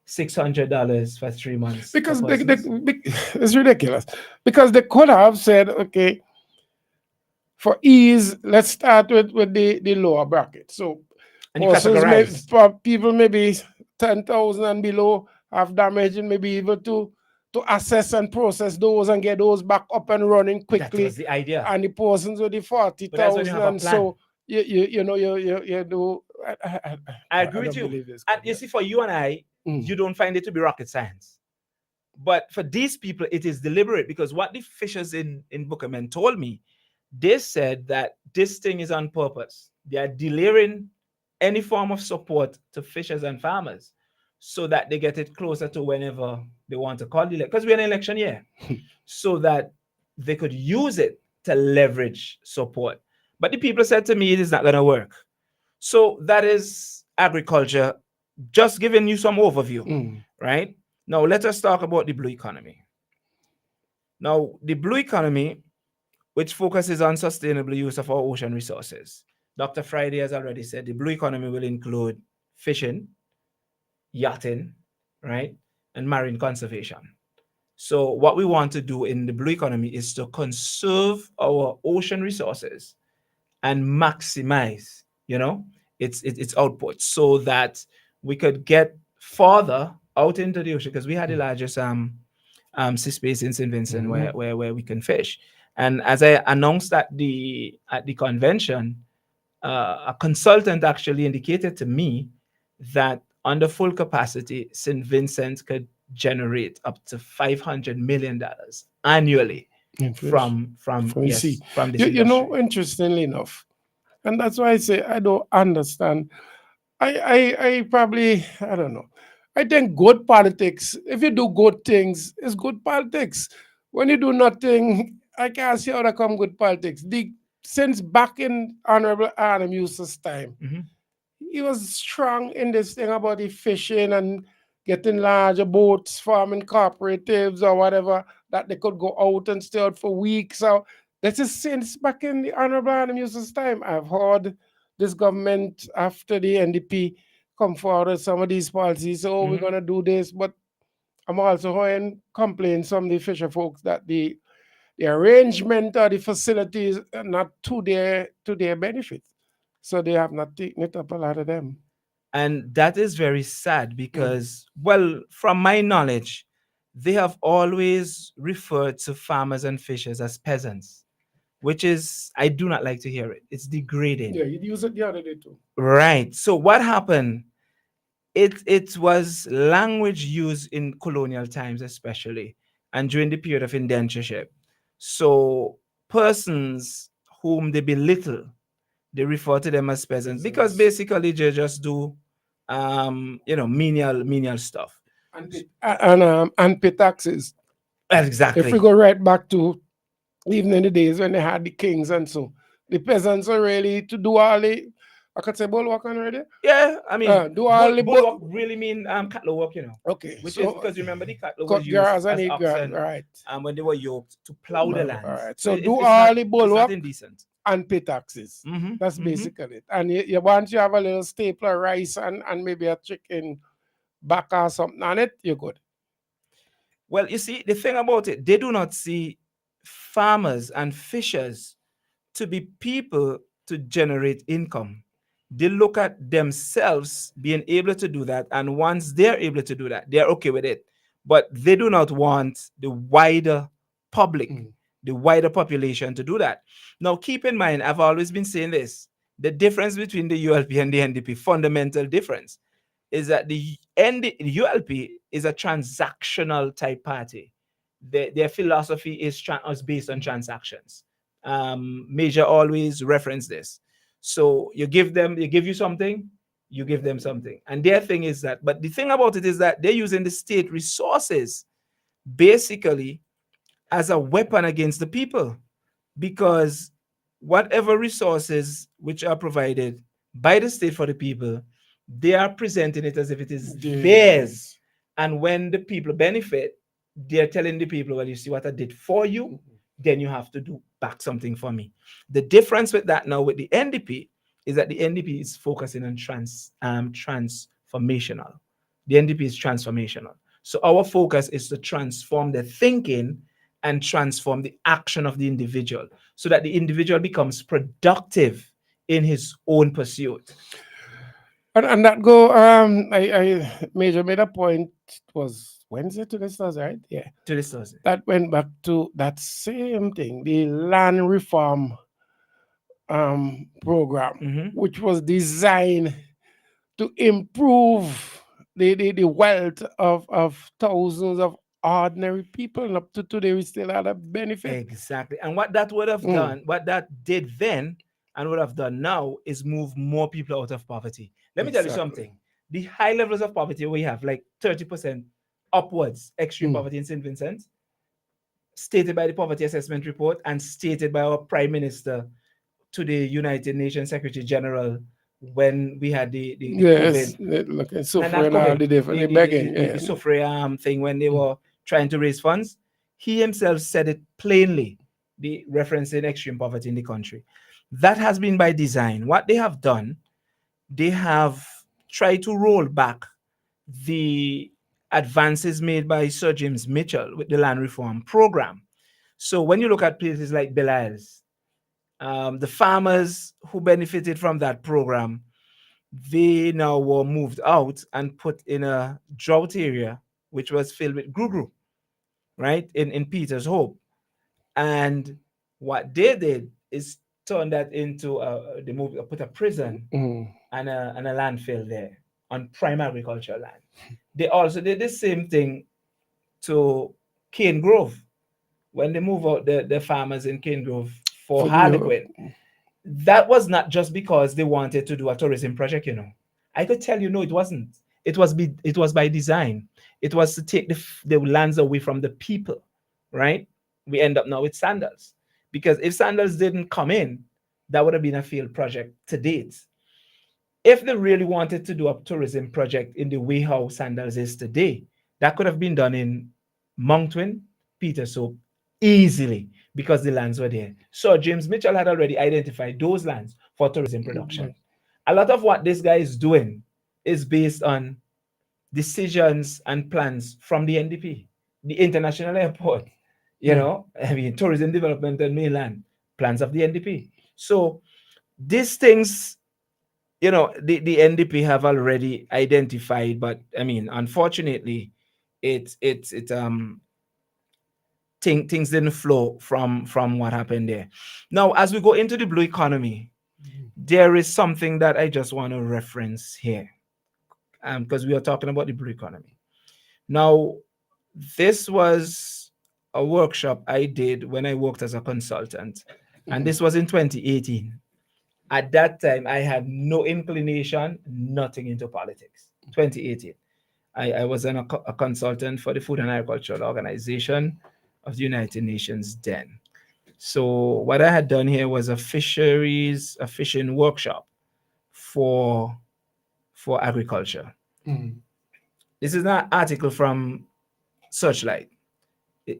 $600 for 3 months.
Because it's ridiculous. Because they could have said, okay, for ease, let's start with the lower bracket. So people maybe 10,000 and below have damage and maybe able to assess and process those and get those back up and running quickly.
That was the idea.
And the persons with the 40,000 and so you do.
I agree with you. And you see, for you and I, you don't find it to be rocket science. But for these people, it is deliberate, because what the fishers in Bookament told me, they said that this thing is on purpose. They are delaying any form of support to fishers and farmers so that they get it closer to whenever they want to call the election, because we're in an election year, so that they could use it to leverage support. But the people said to me, it is not going to work. So that is agriculture, just giving you some overview, right? Now, let us talk about the blue economy. Now, the blue economy, which focuses on sustainable use of our ocean resources. Dr. Friday has already said the blue economy will include fishing, yachting, right, and marine conservation. So what we want to do in the blue economy is to conserve our ocean resources and maximize, its output, so that we could get further out into the ocean, because we had the largest sea space in St. Vincent where we can fish. And as I announced at the convention, a consultant actually indicated to me that under full capacity, St. Vincent could generate up to $500 million annually
In fish.
from
For the sea.
from this
You
industry.
know, interestingly enough, and that's why I say I don't understand. I probably, I don't know. I think good politics, if you do good things, it's good politics. When you do nothing, I can't see how that come good politics. Since back in Honorable Adam Eustace's time,
Mhm.
he was strong in this thing about the fishing and getting larger boats, forming cooperatives or whatever, that they could go out and stay out for weeks. So this is since back in the Honorable Adam Eustace's time. I've heard this government after the NDP come forward with some of these policies. So we're
Mhm.
gonna do this, but I'm also hearing complaints from the fisher folks that the arrangement or the facilities are not to their benefit. So they have not taken it up, a lot of them.
And that is very sad
Mm.
because, well, from my knowledge, they have always referred to farmers and fishers as peasants, which is, I do not like to hear it. It's degrading.
Yeah, you use it the other day too.
Right. So what happened? It was language used in colonial times, especially, and during the period of indentureship. So persons whom they belittle, they refer to them as peasants because
Peasants.
basically they just do menial stuff.
And pay taxes. If we
Exactly.
go right back to even in the days when they had the kings and so, the peasants are really to do all the, I could say bulwark already.
Yeah, I mean,
Do all the
bulwark really mean cattle work,
okay,
which is
so
because remember the cattle was
cut
used
grass and
as
eat grass,
oxen
right?
when they were yoked to plow the
All
lands.
right.
So
So do
it's not
all the
it's not
bulwark
indecent.
and pay taxes.
Mm-hmm,
That's
mm-hmm.
basically it. And you want you have a little staple of rice and maybe a chicken back or something on it, you're good.
Well, you see, the thing about it, they do not see farmers and fishers to be people to generate income. They look at themselves being able to do that. And once they're able to do that, they're okay with it. But they do not want the wider public,
Mm.
the wider population to do that. Now, keep in mind, I've always been saying this, the difference between the ULP and the NDP, fundamental difference, is that the ULP is a transactional type party. Their philosophy is based on transactions. Major always reference this. So you give you something, you give them something. And their thing is that, but the thing about it is that they're using the state resources basically as a weapon against the people, because whatever resources which are provided by the state for the people, they are presenting it as if it is theirs. And when the people benefit, they're telling the people, well, you see what I did for you, then you have to do back something for me. The difference with that now with the NDP is that the NDP is focusing on transformational. The NDP is transformational. So our focus is to transform the thinking and transform the action of the individual so that the individual becomes productive in his own pursuit.
And that go I Major made a point, it was Wednesday to this Thursday, right? Yeah.
To this Thursday.
That went back to that same thing, the land reform program,
Mhm.
which was designed to improve the wealth of thousands of ordinary people, and up to today we still had a benefit.
Exactly. And what that would have done, what that did then and would have done now is move more people out of poverty. Let me tell you
Exactly.
something. The high levels of poverty we have, like 30% upwards, extreme
Mm.
poverty in St. Vincent, stated by the Poverty Assessment Report and stated by our Prime Minister to the United Nations Secretary General when we had the
Yes,
COVID,
look,
no,
suffer
not
and all
COVID,
the different, the begging,
the
yeah.
Sufre thing when they were trying to raise funds. He himself said it plainly, the referencing extreme poverty in the country. That has been by design. What they have done, they have tried to roll back the advances made by Sir James Mitchell with the land reform program. So when you look at places like Belize, the farmers who benefited from that program, they now were moved out and put in a drought area, which was filled with gru, right? In Peter's Hope. And what they did is turn that into they moved, put a prison
Mm.
and a landfill there on prime agricultural land. They also did the same thing to Cane Grove when they move out the farmers in Cane Grove for
For
Harlequin. That was not just because they wanted to do a tourism project, you know. I could tell you, no, it wasn't. It was by design. It was to take the lands away from the people, right? We end up now with Sandals. Because if Sandals didn't come in, that would have been a failed project to date. If they really wanted to do a tourism project in the way how Sandals is today, that could have been done in Moncton, Peter Soap, easily because the lands were there. So James Mitchell had already identified those lands for tourism production. A lot of what this guy is doing is based on decisions and plans from the NDP, the international airport, you know, I mean, tourism development and mainland plans of the NDP. So these things, you know, the NDP have already identified, but I mean, unfortunately, things didn't flow from what happened there. Now, as we go into the blue economy, there is something that I just want to reference here, because we are talking about the blue economy. Now, this was a workshop I did when I worked as a consultant, and this was in 2018. At that time, I had no inclination, nothing into politics. 2018. I was a consultant for the Food and Agricultural Organization of the United Nations then. So what I had done here was a fishing workshop for agriculture. This is an article from Searchlight.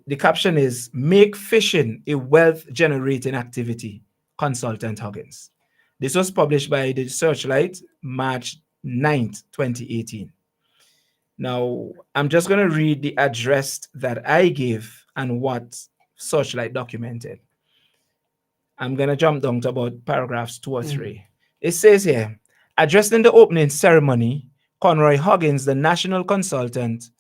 The caption is "Make Fishing a Wealth Generating Activity, Consultant Huggins." This was published by the Searchlight March 9th, 2018. Now, I'm just going to read the address that I gave and what Searchlight documented. I'm going to jump down to about paragraphs 2 or 3. It says here, addressed in the opening ceremony, Conroy Huggins, the national consultant,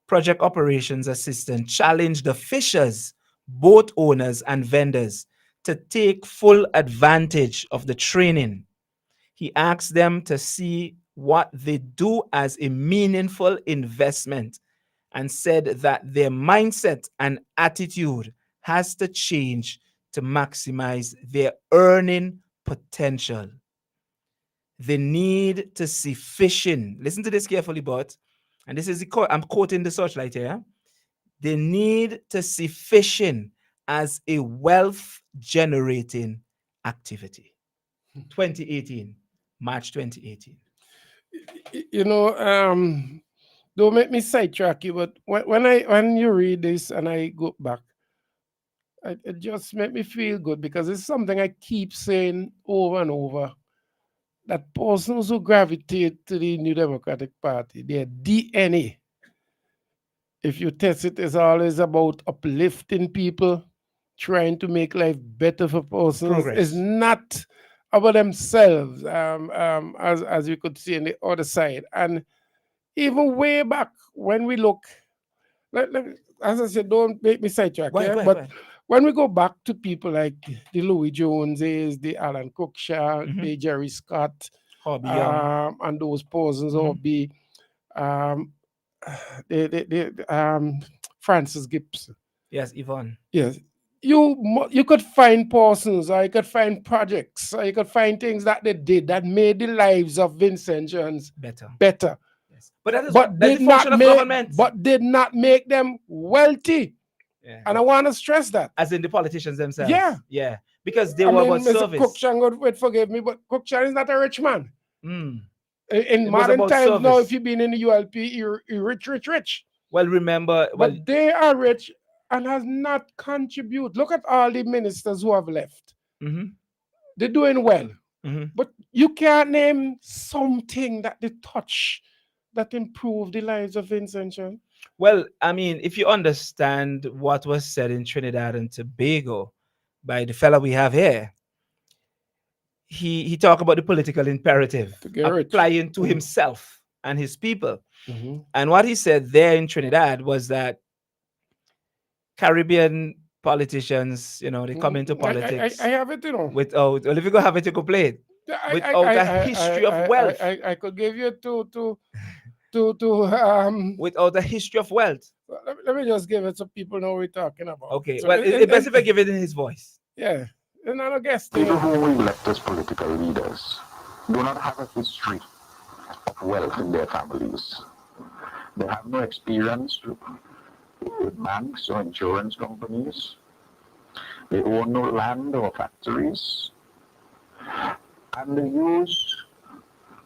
project operations assistant, challenged the fishers, boat owners, and vendors to take full advantage of the training. He asked them to see what they do as a meaningful investment and said that their mindset and attitude has to change to maximize their earning potential. They need to see fishing. Listen to this carefully, but, and this is I'm quoting the Searchlight here. They need to see fishing as a wealth generating activity. 2018, March 2018.
You know, don't make me sidetrack you, but when you read this and I go back, it just make me feel good because it's something I keep saying over and over. That persons who gravitate to the New Democratic Party, their DNA, if you test it, is always about uplifting people, trying to make life better for persons.
Progress.
It's not about themselves, as we could see on the other side. And even way back when we look, as I said, don't make me sidetrack.
Go ahead,
Yeah?
go ahead,
But
go ahead.
when we go back to people like the Louis Joneses, the Alan Cookshaw, the Jerry Scott,
Hobby Young.
and those persons, or be Francis Gibson.
Yes, Yvonne.
Yes. You could find persons, or you could find projects, or you could find things that they did that made the lives of Vincentians better.
Yes. But that is
But
that's
did
the function
not
of
make,
government.
but did not make them wealthy.
Yeah.
And I want to stress that.
As in the politicians themselves.
Yeah.
Yeah. Because they
I
were
mean,
about
Mr.
service.
Cookshaw would forgive me, but Cookshaw is not a rich man. In
It was
modern
about
times now,
service.
if you've been in the ULP, you're rich.
Well, remember,
But they are rich and has not contributed. Look at all the ministers who have left. They're doing well. But you can't name something that they touch that improved the lives of Vincentians.
well, I mean, if you understand what was said in Trinidad and Tobago by the fellow we have here, he talked about the political imperative
To get rich.
applying to himself and his people.
Mhm.
And what he said there in Trinidad was that Caribbean politicians, you know, they come into politics
I have it, you know.
without, well, if you go have it, you go play it, without a history of wealth.
I could give you to
Without a history of wealth.
let me just give it so people know what we're talking about.
Okay,
So
well, it's best if I give it in his voice.
yeah, it's not a guest.
People who we elect as political leaders do not have a history of wealth in their families. They have no experience with banks or insurance companies. They own no land or factories. And they use,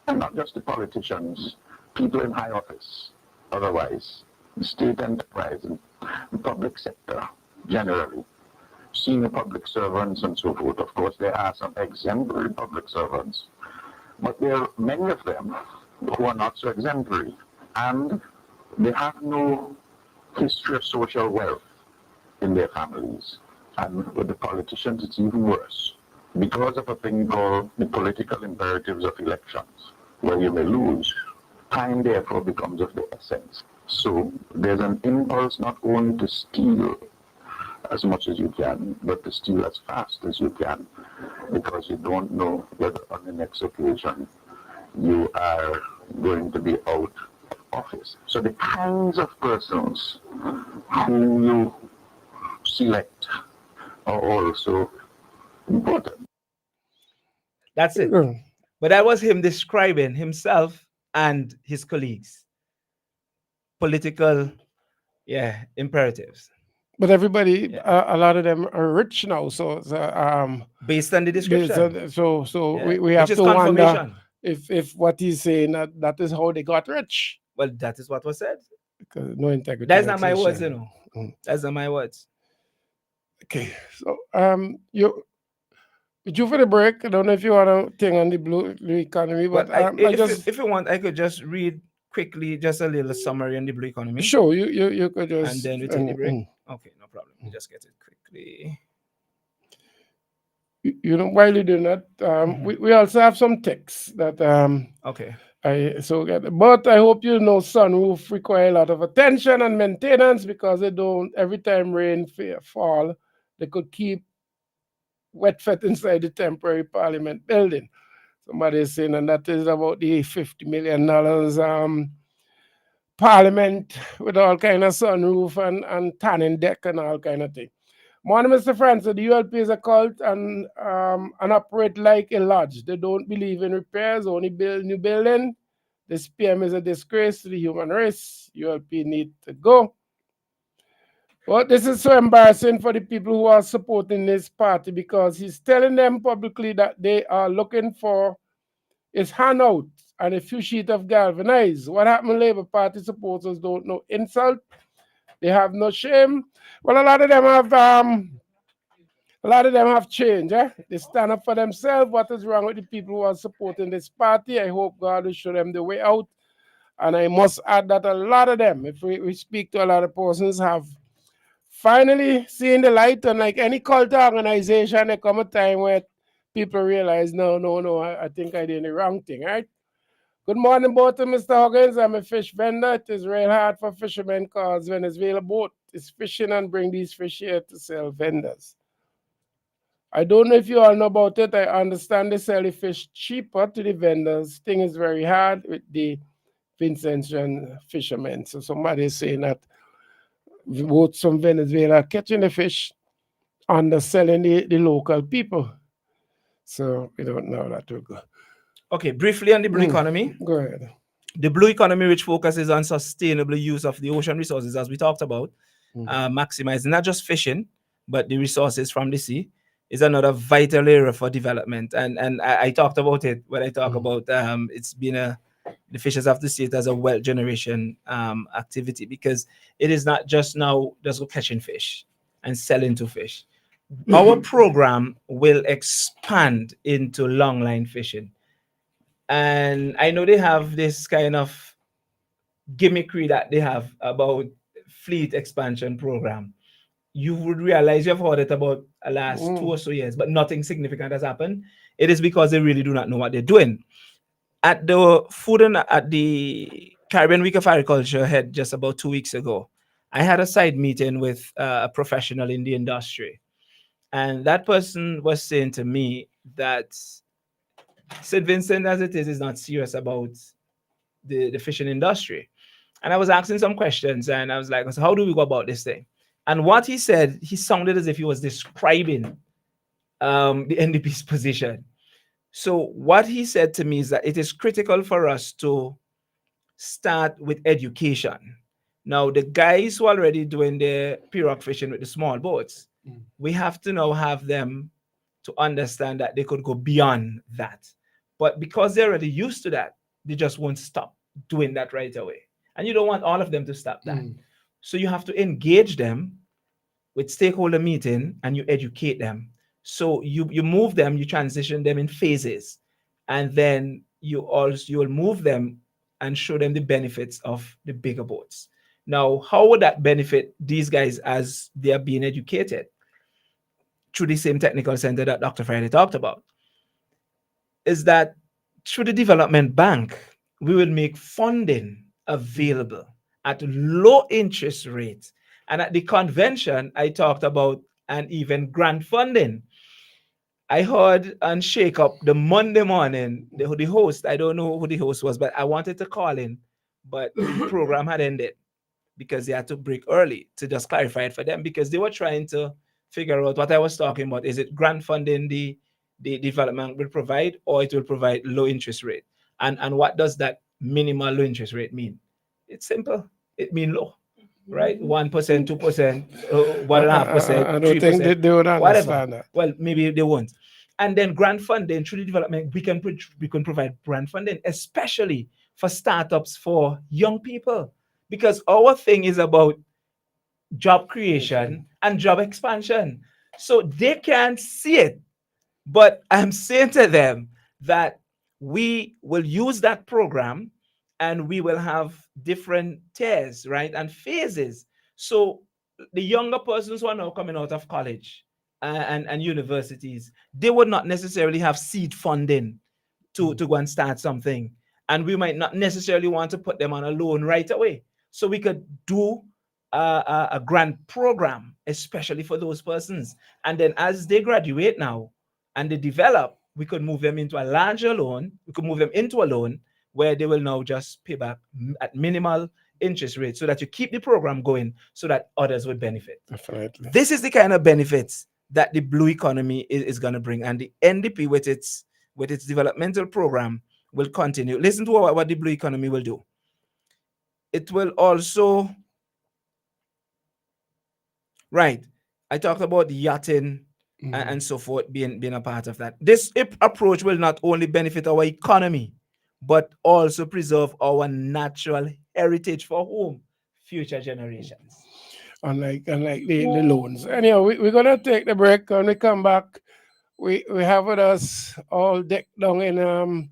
and not just the politicians, people in high office, otherwise, the state enterprise and the public sector generally, senior public servants and so forth. Of course, there are some exemplary public servants, but there are many of them who are not so exemplary, and they have no history of social wealth in their families. And with the politicians, it's even worse because of a thing called the political imperatives of elections, where you may lose. Time, therefore, becomes of the essence. So there's an impulse not only to steal as much as you can, but to steal as fast as you can, because you don't know whether on the next occasion you are going to be out of office. So the kinds of persons who you select are also important.
That's it. But that was him describing himself and his colleagues. Political, imperatives.
But everybody, a lot of them are rich now. So
based on the description.
We have to wonder if what he's saying that is how they got rich.
Well, that is what was said.
Because no integrity.
That's not my words, you know. That's not my words.
Okay, so you for the break. I don't know if you want to thing on the blue economy, but
if you want, I could just read quickly just a little summary on the blue economy.
Sure, you could just,
and then we take the break. Okay, no problem. We just get it quickly.
You know, while you do that, we also have some texts that
okay.
But I hope you know sunroof require a lot of attention and maintenance because they don't. Every time rain fall, they could keep wet fat inside the temporary parliament building. Somebody is saying, and that is about the $50 million parliament with all kind of sunroof and tanning deck and all kind of thing. Morning, Mr. Francis. The ULP is a cult and operate like a lodge. They don't believe in repairs, only build new building. This PM is a disgrace to the human race. ULP need to go. Well, this is so embarrassing for the people who are supporting this party because he's telling them publicly that they are looking for his handout and a few sheets of galvanized. What happened? Labour Party supporters don't know insult. They have no shame. Well, a lot of them have changed. They stand up for themselves. What is wrong with the people who are supporting this party? I hope God will show them the way out. And I must add that a lot of them, if we speak to a lot of persons, have finally seen the light. And like any cult organization, there come a time where people realize, no, I think I did the wrong thing, right? Good morning, both of Mr. Huggins. I'm a fish vendor. It is real hard for fishermen because Venezuela boat is fishing and bring these fish here to sell vendors. I don't know if you all know about it. I understand they sell the fish cheaper to the vendors. Thing is very hard with the Vincentian fishermen. So somebody is saying that boats from Venezuela are catching the fish and selling the local people. So we don't know that will go.
Okay, briefly on the blue economy.
Go ahead.
The blue economy, which focuses on sustainable use of the ocean resources, as we talked about, maximizing not just fishing, but the resources from the sea, is another vital area for development. And I talked about it when I talk about it's been the fishers have to see it as a wealth generation activity, because it is not just now just catching fish and selling to fish. Our program will expand into long line fishing. And I know they have this kind of gimmickry that they have about fleet expansion program. You would realize you've heard it about the last 2 or so years, but nothing significant has happened. it is because they really do not know what they're doing. At the Caribbean Week of Agriculture had just about 2 weeks ago, I had a side meeting with a professional in the industry. And that person was saying to me that St. Vincent, as it is not serious about the fishing industry. And I was asking some questions and I was like, so how do we go about this thing? And what he said, he sounded as if he was describing the NDP's position. So what he said to me is that it is critical for us to start with education. Now, the guys who are already doing the pirogue fishing with the small boats, we have to now have them to understand that they could go beyond that. But because they're already used to that, they just won't stop doing that right away. And you don't want all of them to stop that. So you have to engage them with stakeholder meeting and you educate them. So you move them, you transition them in phases, and then you will move them and show them the benefits of the bigger boats. Now, how would that benefit these guys as they are being educated? Through the same technical center that Dr. Friday talked about, is that through the development bank, we will make funding available at low interest rates. And at the convention, I talked about an even grant funding. I heard and shake up the Monday morning, the host, I don't know who the host was, but I wanted to call in, but the program had ended because they had to break early to just clarify it for them because they were trying to figure out what I was talking about. Is it grant funding the development will provide, or it will provide low interest rate? And what does that minimal low interest rate mean? It's simple. It means low, right? 1%, 2%, 1.5%,
I don't think
3%,
they would understand
whatever.
that.
Well, maybe they won't. And then grant funding through the development, we can provide grant funding, especially for startups for young people, because our thing is about job creation and job expansion. So they can't see it, but I'm saying to them that we will use that program and we will have different tiers, right, and phases. So the younger persons who are now coming out of college and universities, they would not necessarily have seed funding to go and start something. And we might not necessarily want to put them on a loan right away. So we could do a grant program, especially for those persons. And then as they graduate now and they develop, we could move them into a larger loan. We could move them into a loan where they will now just pay back at minimal interest rate so that you keep the program going so that others would benefit.
Definitely.
This is the kind of benefits that the blue economy is going to bring. And the NDP with its developmental program will continue. Listen to what the blue economy will do. It will also, right, I talked about the yachting and so forth being a part of that. This approach will not only benefit our economy, but also preserve our natural heritage for whom? Future generations.
Unlike the loans. Anyhow, we're going to take the break. When we come back, we have with us all decked down in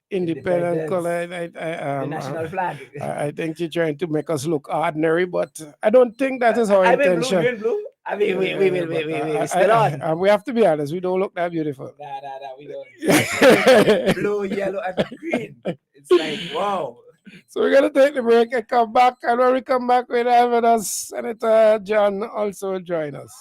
independent color.
The national flag.
I think you're trying to make us look ordinary, but I don't think that is our
I'm in
intention.
blue, you're in blue. I mean, we still on.
We have to be honest, we don't look that beautiful.
Nah, we don't. Blue, yellow, and green. It's like, wow.
So we're going to take the break and come back. And when we come back, we'll have with us Senator John also join us.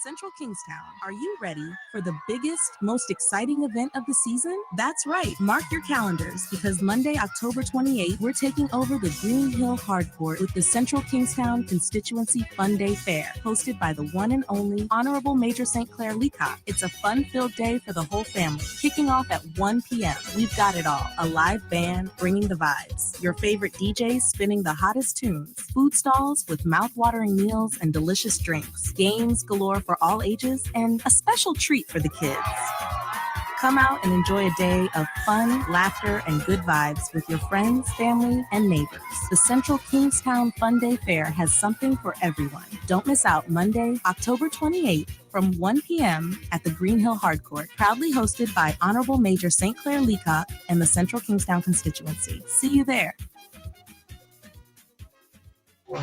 Central Kingstown, are you ready for the biggest, most exciting event of the season? That's right. Mark your calendars because Monday, October 28th, we're taking over the Green Hill Hardcourt with the Central Kingstown Constituency Fun Day Fair, hosted by the one and only Honorable Major St. Clair Leacock. It's a fun-filled day for the whole family. Kicking off at 1 p.m., we've got it all. A live band bringing the vibes. Your favorite DJs spinning the hottest tunes. Food stalls with mouth-watering meals and delicious drinks. Games galore for all ages, and a special treat for the kids. Come out and enjoy a day of fun, laughter, and good vibes with your friends, family, and neighbors. The Central Kingstown Fun Day Fair has something for everyone. Don't miss out Monday, October 28th from 1 p.m. at the Green Hill Hardcourt, proudly hosted by Honorable Major St. Clair Leacock and the Central Kingstown constituency. See you there.
All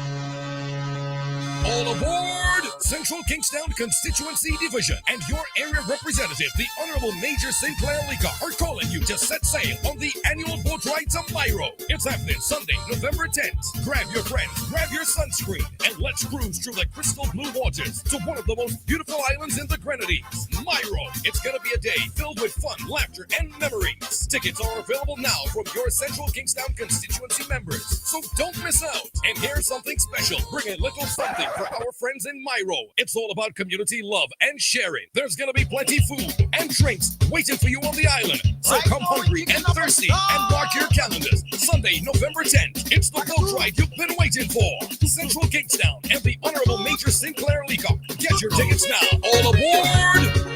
aboard Central Kingstown Constituency Division and your area representative, the Honorable Major St. Clair Lika, are calling you to set sail on the annual boat ride to Mairo. It's happening Sunday, November 10th. Grab your friends, grab your sunscreen, and let's cruise through the crystal blue waters to one of the most beautiful islands in the Grenadines, Mairo. It's going to be a day filled with fun, laughter, and memories. Tickets are available now from your Central Kingstown constituency members, so don't miss out. And here's something special. Bring a little something for our friends in Mairo. It's all about community love and sharing. There's going to be plenty food and drinks waiting for you on the island. So come hungry and thirsty and mark your calendars. Sunday, November 10th. It's the boat ride you've been waiting for. Central Kingstown and the Honorable Major St. Clair Lika. Get your tickets now. All aboard!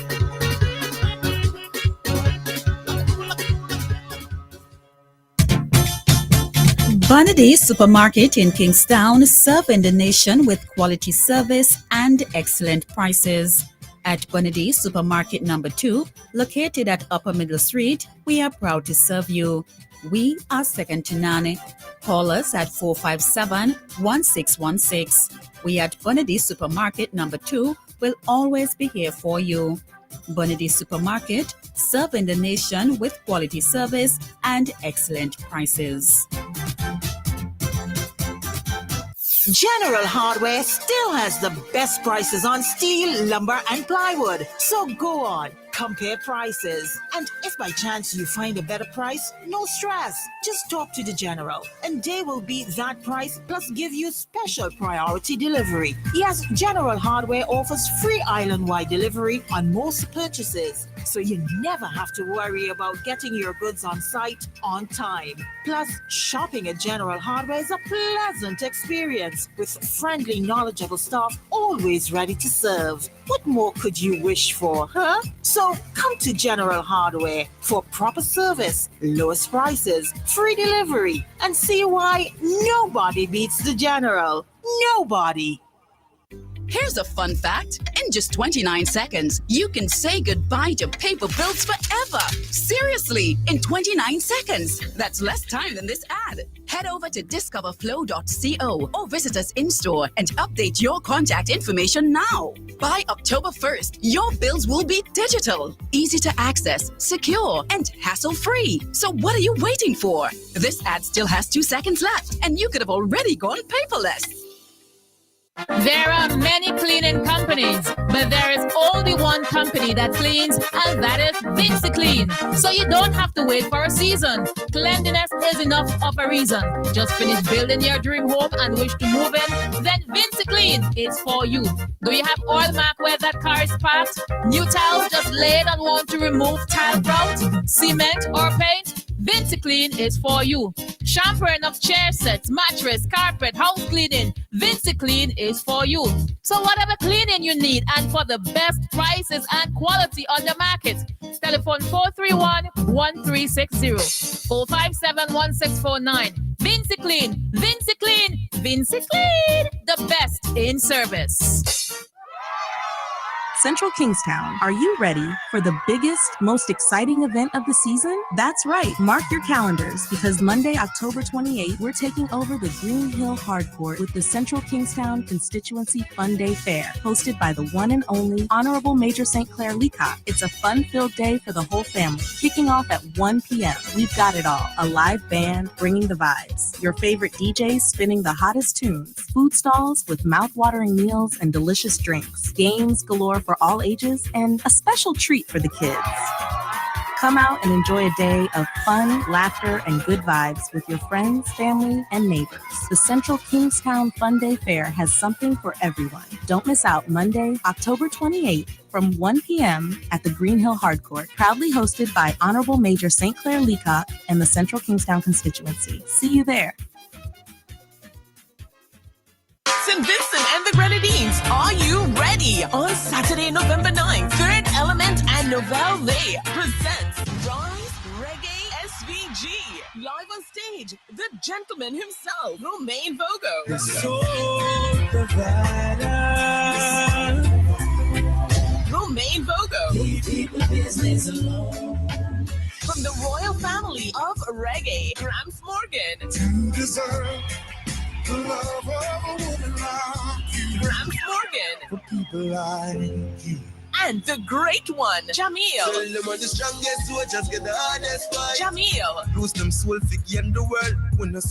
Bonadie Supermarket in Kingstown, serving the nation with quality service and excellent prices. At Bonadie Supermarket number 2, located at Upper Middle Street, we are proud to serve you. We are second to none. Call us at 457-1616. We at Bonadie Supermarket number 2 will always be here for you. Bonadie Supermarket, serving the nation with quality service and excellent prices.
General Hardware still has the best prices on steel, lumber, and plywood. So go on, compare prices. And if by chance you find a better price, no stress. Just talk to the General, and they will beat that price plus give you special priority delivery. Yes, General Hardware offers free island-wide delivery on most purchases, so you never have to worry about getting your goods on site on time. Plus, shopping at General Hardware is a pleasant experience with friendly, knowledgeable staff always ready to serve. What more could you wish for, huh? So come to General Hardware for proper service, lowest prices, free delivery, and see why nobody beats the General. Nobody.
Here's a fun fact. In just 29 seconds, you can say goodbye to paper bills forever. Seriously, in 29 seconds. That's less time than this ad. Head over to discoverflow.co or visit us in-store and update your contact information now. By October 1st, your bills will be digital, easy to access, secure, and hassle-free. So what are you waiting for? This ad still has 2 seconds left, and you could have already gone paperless.
There are many cleaning companies, but there is only one company that cleans, and that is VinceClean. So you don't have to wait for a season. Cleanliness is enough of a reason. Just finish building your dream home and wish to move in? Then VinceClean is for you. Do you have oil mark where that car is parked? New tiles just laid and want to remove tile grout, cement, or paint? VinceClean is for you. Shampooing of chair sets, mattress, carpet, house cleaning. VinceClean is for you. So whatever cleaning you need and for the best prices and quality on the market, telephone 431-1360, 457-1649. VinceClean, VinceClean, VinceClean, the best in service.
Central Kingstown, are you ready for the biggest, most exciting event of the season? That's right. Mark your calendars because Monday, October 28th, we're taking over the Green Hill Hardcourt with the Central Kingstown Constituency Fun Day Fair, hosted by the one and only Honorable Major St. Clair Leacock. It's a fun-filled day for the whole family, kicking off at 1 p.m. We've got it all. A live band bringing the vibes, your favorite DJs spinning the hottest tunes, food stalls with mouth-watering meals and delicious drinks, games galore for all ages, and a special treat for the kids. Come out and enjoy a day of fun, laughter, and good vibes with your friends, family, and neighbors. The Central Kingstown Fun Day Fair has something for everyone. Don't miss out Monday, October 28th from 1 p.m. at the Green Hill Hardcourt, proudly hosted by Honorable Major St. Clair Leacock and the Central Kingstown constituency. See you there.
St. Vincent and the Grenadines, are you ready? On Saturday, November 9th, Third Element and Nouvelle Vague presents Rise Reggae SVG. Live on stage, the gentleman himself, Romain Vogo.
The soul provider.
Romain Vogo.
Business alone.
From the royal family of reggae, Gramps Morgan.
To deserve the love of a woman like you.
Gramps Morgan.
for people like you.
And the great one, Jamil.
Tell them are the strongest, so just get the hardest fight.
Jamil.
Lose them soul, figure in the world when the